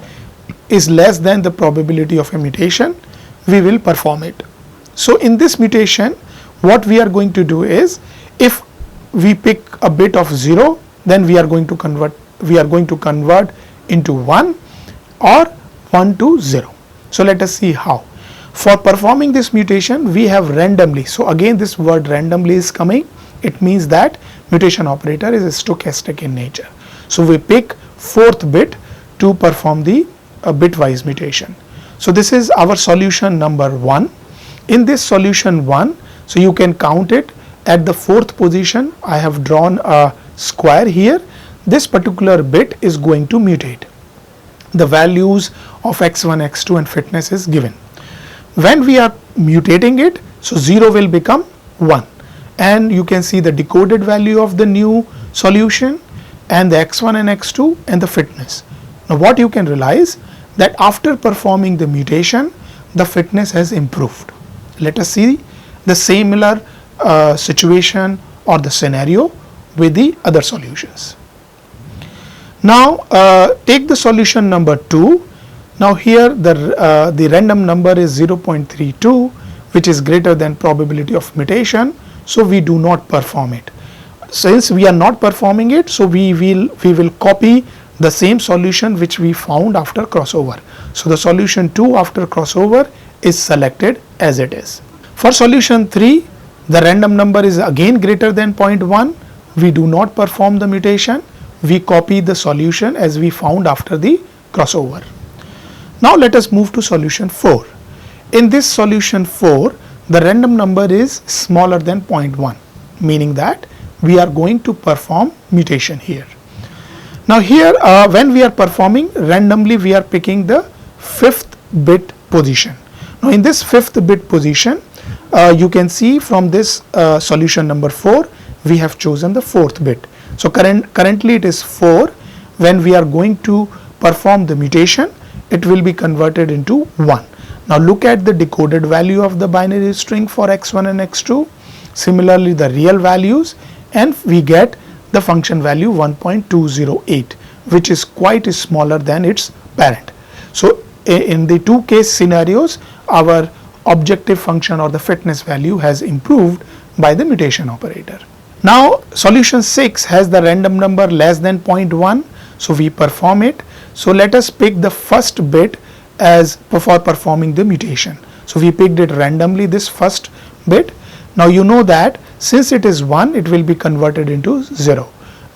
is less than the probability of a mutation, we will perform it. So in this mutation, what we are going to do is, if we pick a bit of 0, then we are going to convert into 1 or 1 to 0. So let us see how. For performing this mutation, we have randomly. So again, this word randomly is coming. It means that mutation operator is stochastic in nature. So we pick 4th bit to perform the bitwise mutation. So this is our solution number 1. In this solution 1, so you can count it at the 4th position. I have drawn a square here. This particular bit is going to mutate. The values of x1, x2 and fitness is given. When we are mutating it, so 0 will become 1, and you can see the decoded value of the new solution and the x1 and x2 and the fitness. Now what you can realize, that after performing the mutation, the fitness has improved. Let us see the similar situation or the scenario with the other solutions. Now take the solution number 2. Now here the random number is 0.32, which is greater than probability of mutation, so we do not perform it. Since we are not performing it, so we will copy the same solution which we found after crossover. So the solution 2 after crossover is selected as it is. For solution 3, the random number is again greater than 0.1. We do not perform the mutation. We copy the solution as we found after the crossover. Now let us move to solution 4. In this solution 4, the random number is smaller than 0.1, meaning that we are going to perform mutation here. Now here when we are performing randomly, we are picking the 5th bit position. Now in this 5th bit position, you can see from this solution number 4, we have chosen the 4th bit. So currently it is 4. When we are going to perform the mutation, it will be converted into 1. Now look at the decoded value of the binary string for x1 and x2. Similarly, the real values, and we get the function value 1.208, which is quite smaller than its parent. So in the 2 case scenarios, our objective function or the fitness value has improved by the mutation operator. Now solution 6 has the random number less than 0.1, so we perform it. So let us pick the first bit as for performing the mutation. So we picked it randomly, this first bit. Now you know that since it is 1, it will be converted into 0.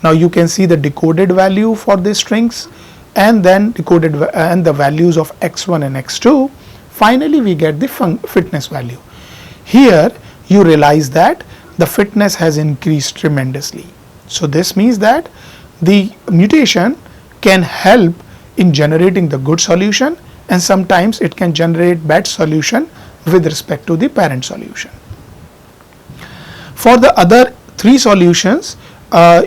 Now you can see the decoded value for the strings, and then decoded and the values of x1 and x2. Finally we get the fitness value. Here you realize that the fitness has increased tremendously. So this means that the mutation can help in generating the good solution, and sometimes it can generate bad solution with respect to the parent solution. For the other 3 solutions,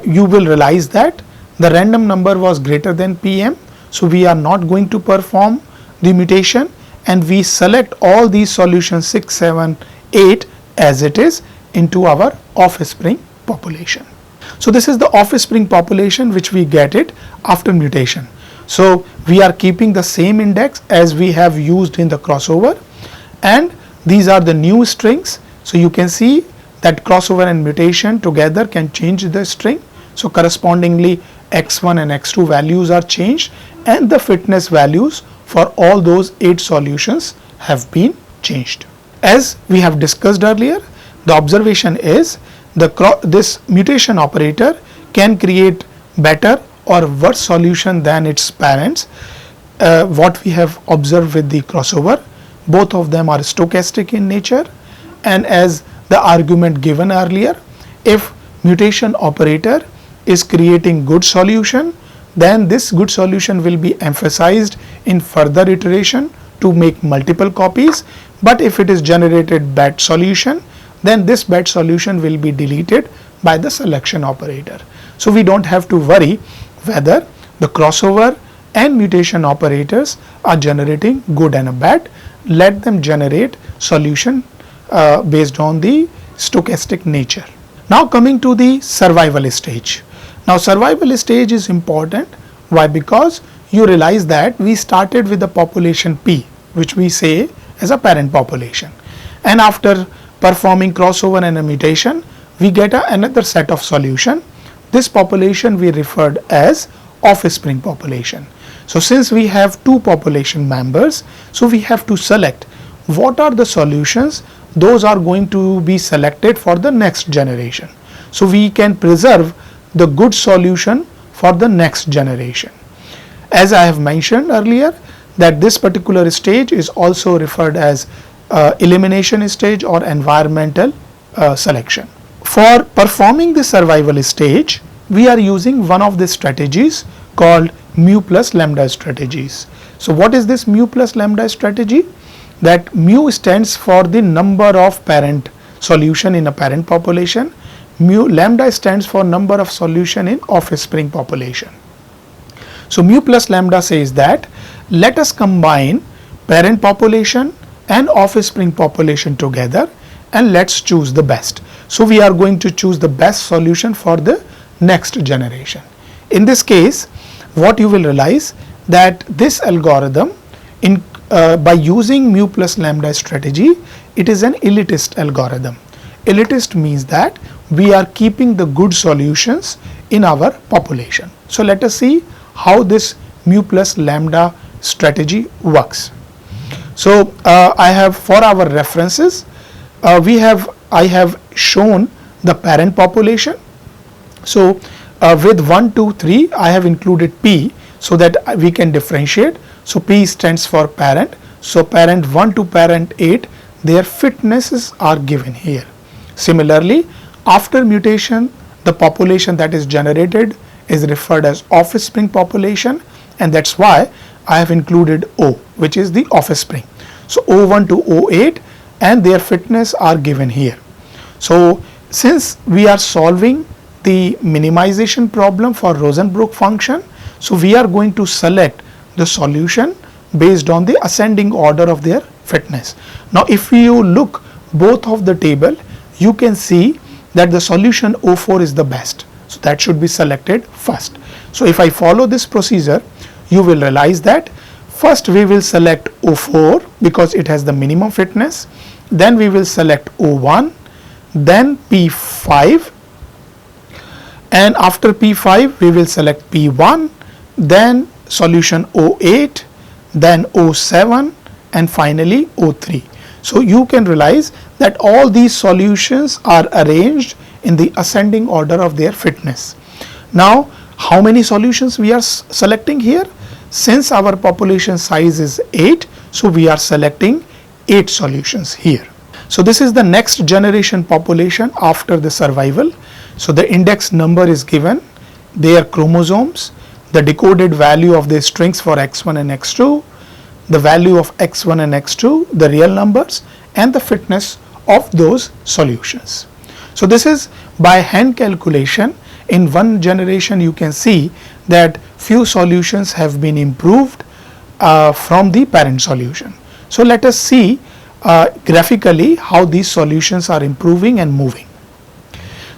you will realize that the random number was greater than PM, so we are not going to perform the mutation, and we select all these solutions 6, 7, 8 as it is into our offspring population. So this is the offspring population which we get it after mutation. So we are keeping the same index as we have used in the crossover, and these are the new strings. So you can see that crossover and mutation together can change the string. So correspondingly x1 and x2 values are changed, and the fitness values for all those 8 solutions have been changed. As we have discussed earlier, the observation is this mutation operator can create better or worse solution than its parents. What we have observed with the crossover, both of them are stochastic in nature, and as the argument given earlier, if mutation operator is creating good solution, then this good solution will be emphasized in further iteration to make multiple copies. But if it is generated bad solution, then this bad solution will be deleted by the selection operator. So we don't have to worry whether the crossover and mutation operators are generating good and a bad. Let them generate solution based on the stochastic nature. Now coming to the survival stage. Now survival stage is important. Why? Because you realize that we started with the population P, which we say as a parent population, and after performing crossover and a mutation, we get another set of solution. This population we referred as offspring population. So since we have two population members, so we have to select what are the solutions, those are going to be selected for the next generation. So we can preserve the good solution for the next generation. As I have mentioned earlier, that this particular stage is also referred as elimination stage or environmental selection. For performing the survival stage, we are using one of the strategies called mu plus lambda strategies. So what is this mu plus lambda strategy? That mu stands for the number of parent solution in a parent population. Lambda stands for number of solution in offspring population. So mu plus lambda says that let us combine parent population and offspring population together and let's choose the best. So we are going to choose the best solution for the next generation. In this case, what you will realize that this algorithm by using mu plus lambda strategy, it is an elitist algorithm. Elitist means that we are keeping the good solutions in our population. So let us see how this mu plus lambda strategy works. So I have, for our references, I have shown the parent population. So with 1, 2, 3, I have included P so that we can differentiate. So P stands for parent. So parent 1 to parent 8, their fitnesses are given here. Similarly, after mutation, the population that is generated is referred as offspring population, and that's why I have included O, which is the offspring. So O1 to O8 and their fitness are given here. So since we are solving the minimization problem for Rosenbrock function, so we are going to select the solution based on the ascending order of their fitness. Now if you look both of the table, you can see that the solution O4 is the best. So that should be selected first. So if I follow this procedure, you will realize that first we will select O4 because it has the minimum fitness, then we will select O1, then P5, and after P5 we will select P1, then solution O8, then O7, and finally O3. So you can realize that all these solutions are arranged in the ascending order of their fitness. Now how many solutions we are selecting here? Since our population size is 8, so we are selecting 8 solutions here. So this is the next generation population after the survival. So the index number is given, their chromosomes, the decoded value of the strings for x1 and x2, the value of x1 and x2, the real numbers, and the fitness of those solutions. So this is by hand calculation. In one generation you can see that few solutions have been improved from the parent solution. So let us see graphically how these solutions are improving and moving.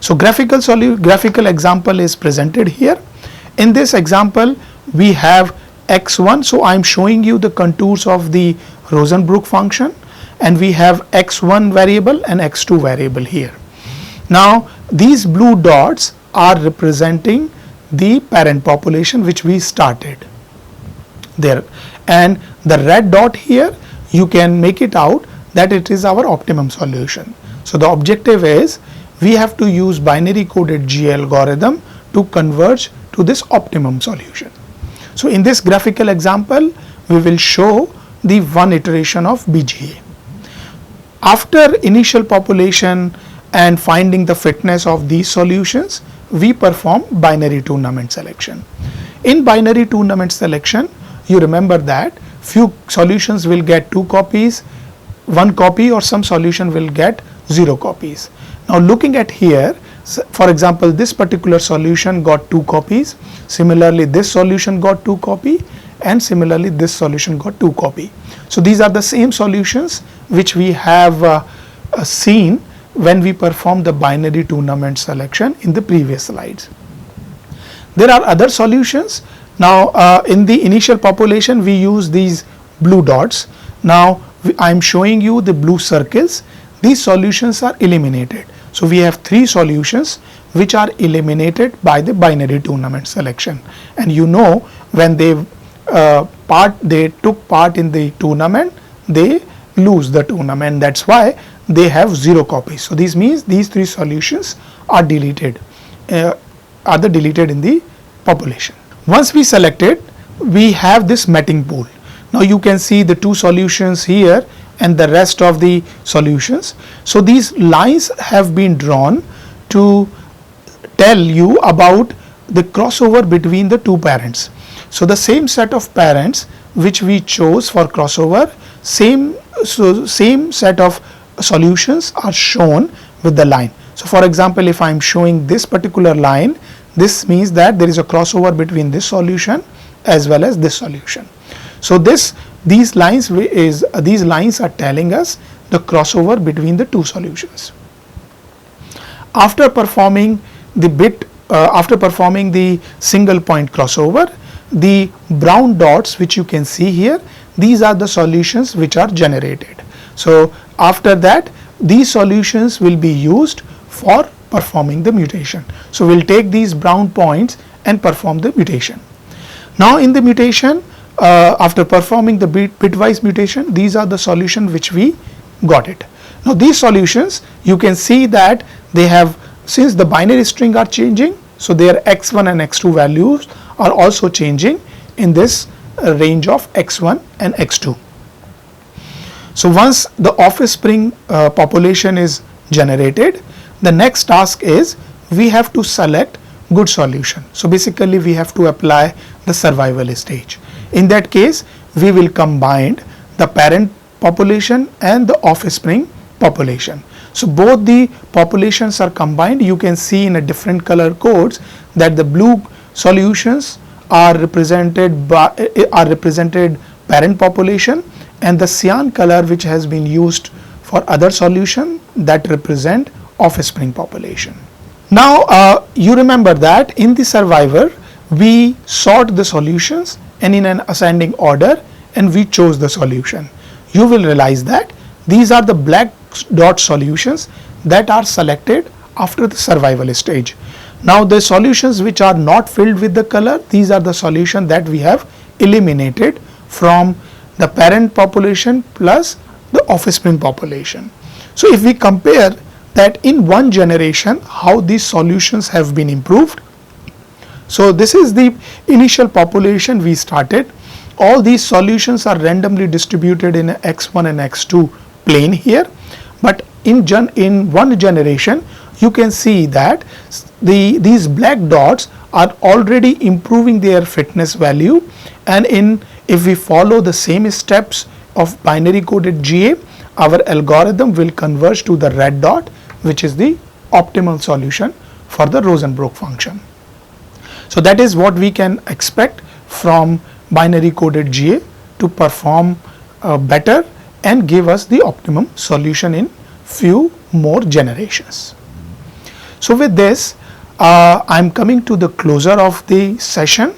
So graphical example is presented here. In this example we have x1, so I am showing you the contours of the Rosenbrock function, and we have x1 variable and x2 variable here. Now these blue dots are representing the parent population which we started there, and the red dot here you can make it out that it is our optimum solution. So the objective is we have to use binary coded GA algorithm to converge to this optimum solution. So in this graphical example we will show the one iteration of BGA. After initial population and finding the fitness of these solutions, we perform binary tournament selection. In binary tournament selection, you remember that few solutions will get 2 copies, 1 copy, or some solution will get 0 copies. Now looking at here, for example, this particular solution got 2 copies, similarly this solution got 2 copy, and similarly this solution got 2 copy. So these are the same solutions which we have seen when we perform the binary tournament selection in the previous slides. There are other solutions. Now in the initial population we use these blue dots. Now I am showing you the blue circles. these solutions are eliminated. So we have 3 solutions which are eliminated by the binary tournament selection, and you know, when they took part in the tournament, they lose the tournament. That's why they have 0 copies. So this means these 3 solutions are deleted, deleted in the population. Once we select it, we have this matching pool. Now you can see the 2 solutions here and the rest of the solutions. So these lines have been drawn to tell you about the crossover between the 2 parents. So the same set of parents which we chose for crossover, same set of solutions are shown with the line. So for example, if I am showing this particular line, this means that there is a crossover between this solution as well as this solution. So these lines are telling us the crossover between the 2 solutions. After performing the single point crossover, the brown dots which you can see here, these are the solutions which are generated. So after that, these solutions will be used for performing the mutation. So we'll take these brown points and perform the mutation. Now in the mutation, after performing the bitwise mutation, these are the solutions which we got it. Now these solutions, you can see that they have, since the binary string are changing, so their x1 and x2 values are also changing in this range of x1 and x2. So once the offspring population is generated, the next task is we have to select good solution. So basically we have to apply the survival stage. In that case, we will combine the parent population and the offspring population. So both the populations are combined. You can see in a different color codes that the blue solutions are represented parent population, and the cyan color which has been used for other solution that represent offspring population. Now you remember that in the survivor we sort the solutions and in an ascending order, and we chose the solution. You will realize that these are the black dot solutions that are selected after the survival stage. Now the solutions which are not filled with the color, these are the solutions that we have eliminated from the parent population plus the offspring population. So if we compare that in one generation how these solutions have been improved. So this is the initial population we started. All these solutions are randomly distributed in x1 and x2 plane here, but in one generation you can see that these black dots are already improving their fitness value, and if we follow the same steps of binary coded GA, our algorithm will converge to the red dot, which is the optimal solution for the Rosenbrock function. So that is what we can expect from binary coded GA to perform better and give us the optimum solution in few more generations. So with this, I am coming to the closure of the session.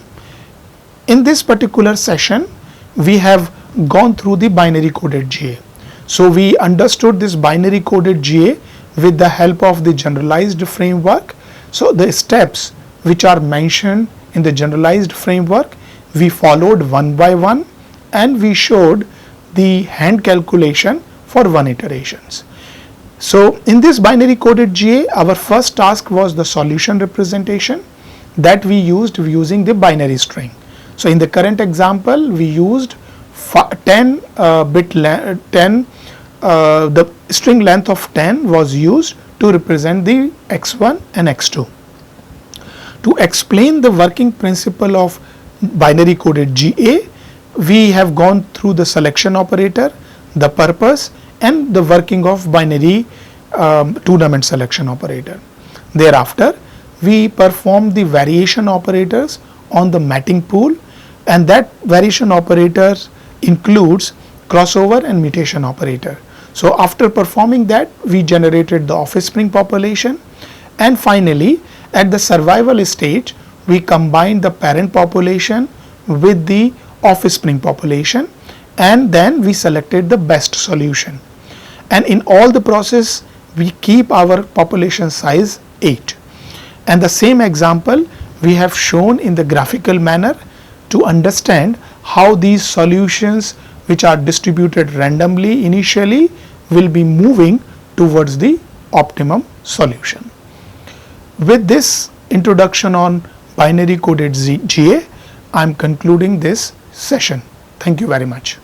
In this particular session, we have gone through the binary coded GA. So we understood this binary coded GA with the help of the generalized framework. So the steps which are mentioned in the generalized framework, we followed one by one, and we showed the hand calculation for 1 iterations. So in this binary coded GA, our first task was the solution representation that we used using the binary string. So in the current example, we used 10 the string length of 10 was used to represent the x1 and x2. To explain the working principle of binary coded GA, we have gone through the selection operator, the purpose, and the working of binary tournament selection operator. Thereafter, we perform the variation operators on the matching pool, and that variation operator includes crossover and mutation operator. So after performing that, we generated the offspring population, and finally at the survival stage we combined the parent population with the offspring population, and then we selected the best solution. and in all the process we keep our population size 8. And the same example we have shown in the graphical manner to understand how these solutions which are distributed randomly initially will be moving towards the optimum solution. With this introduction on binary coded GA, I am concluding this session. Thank you very much.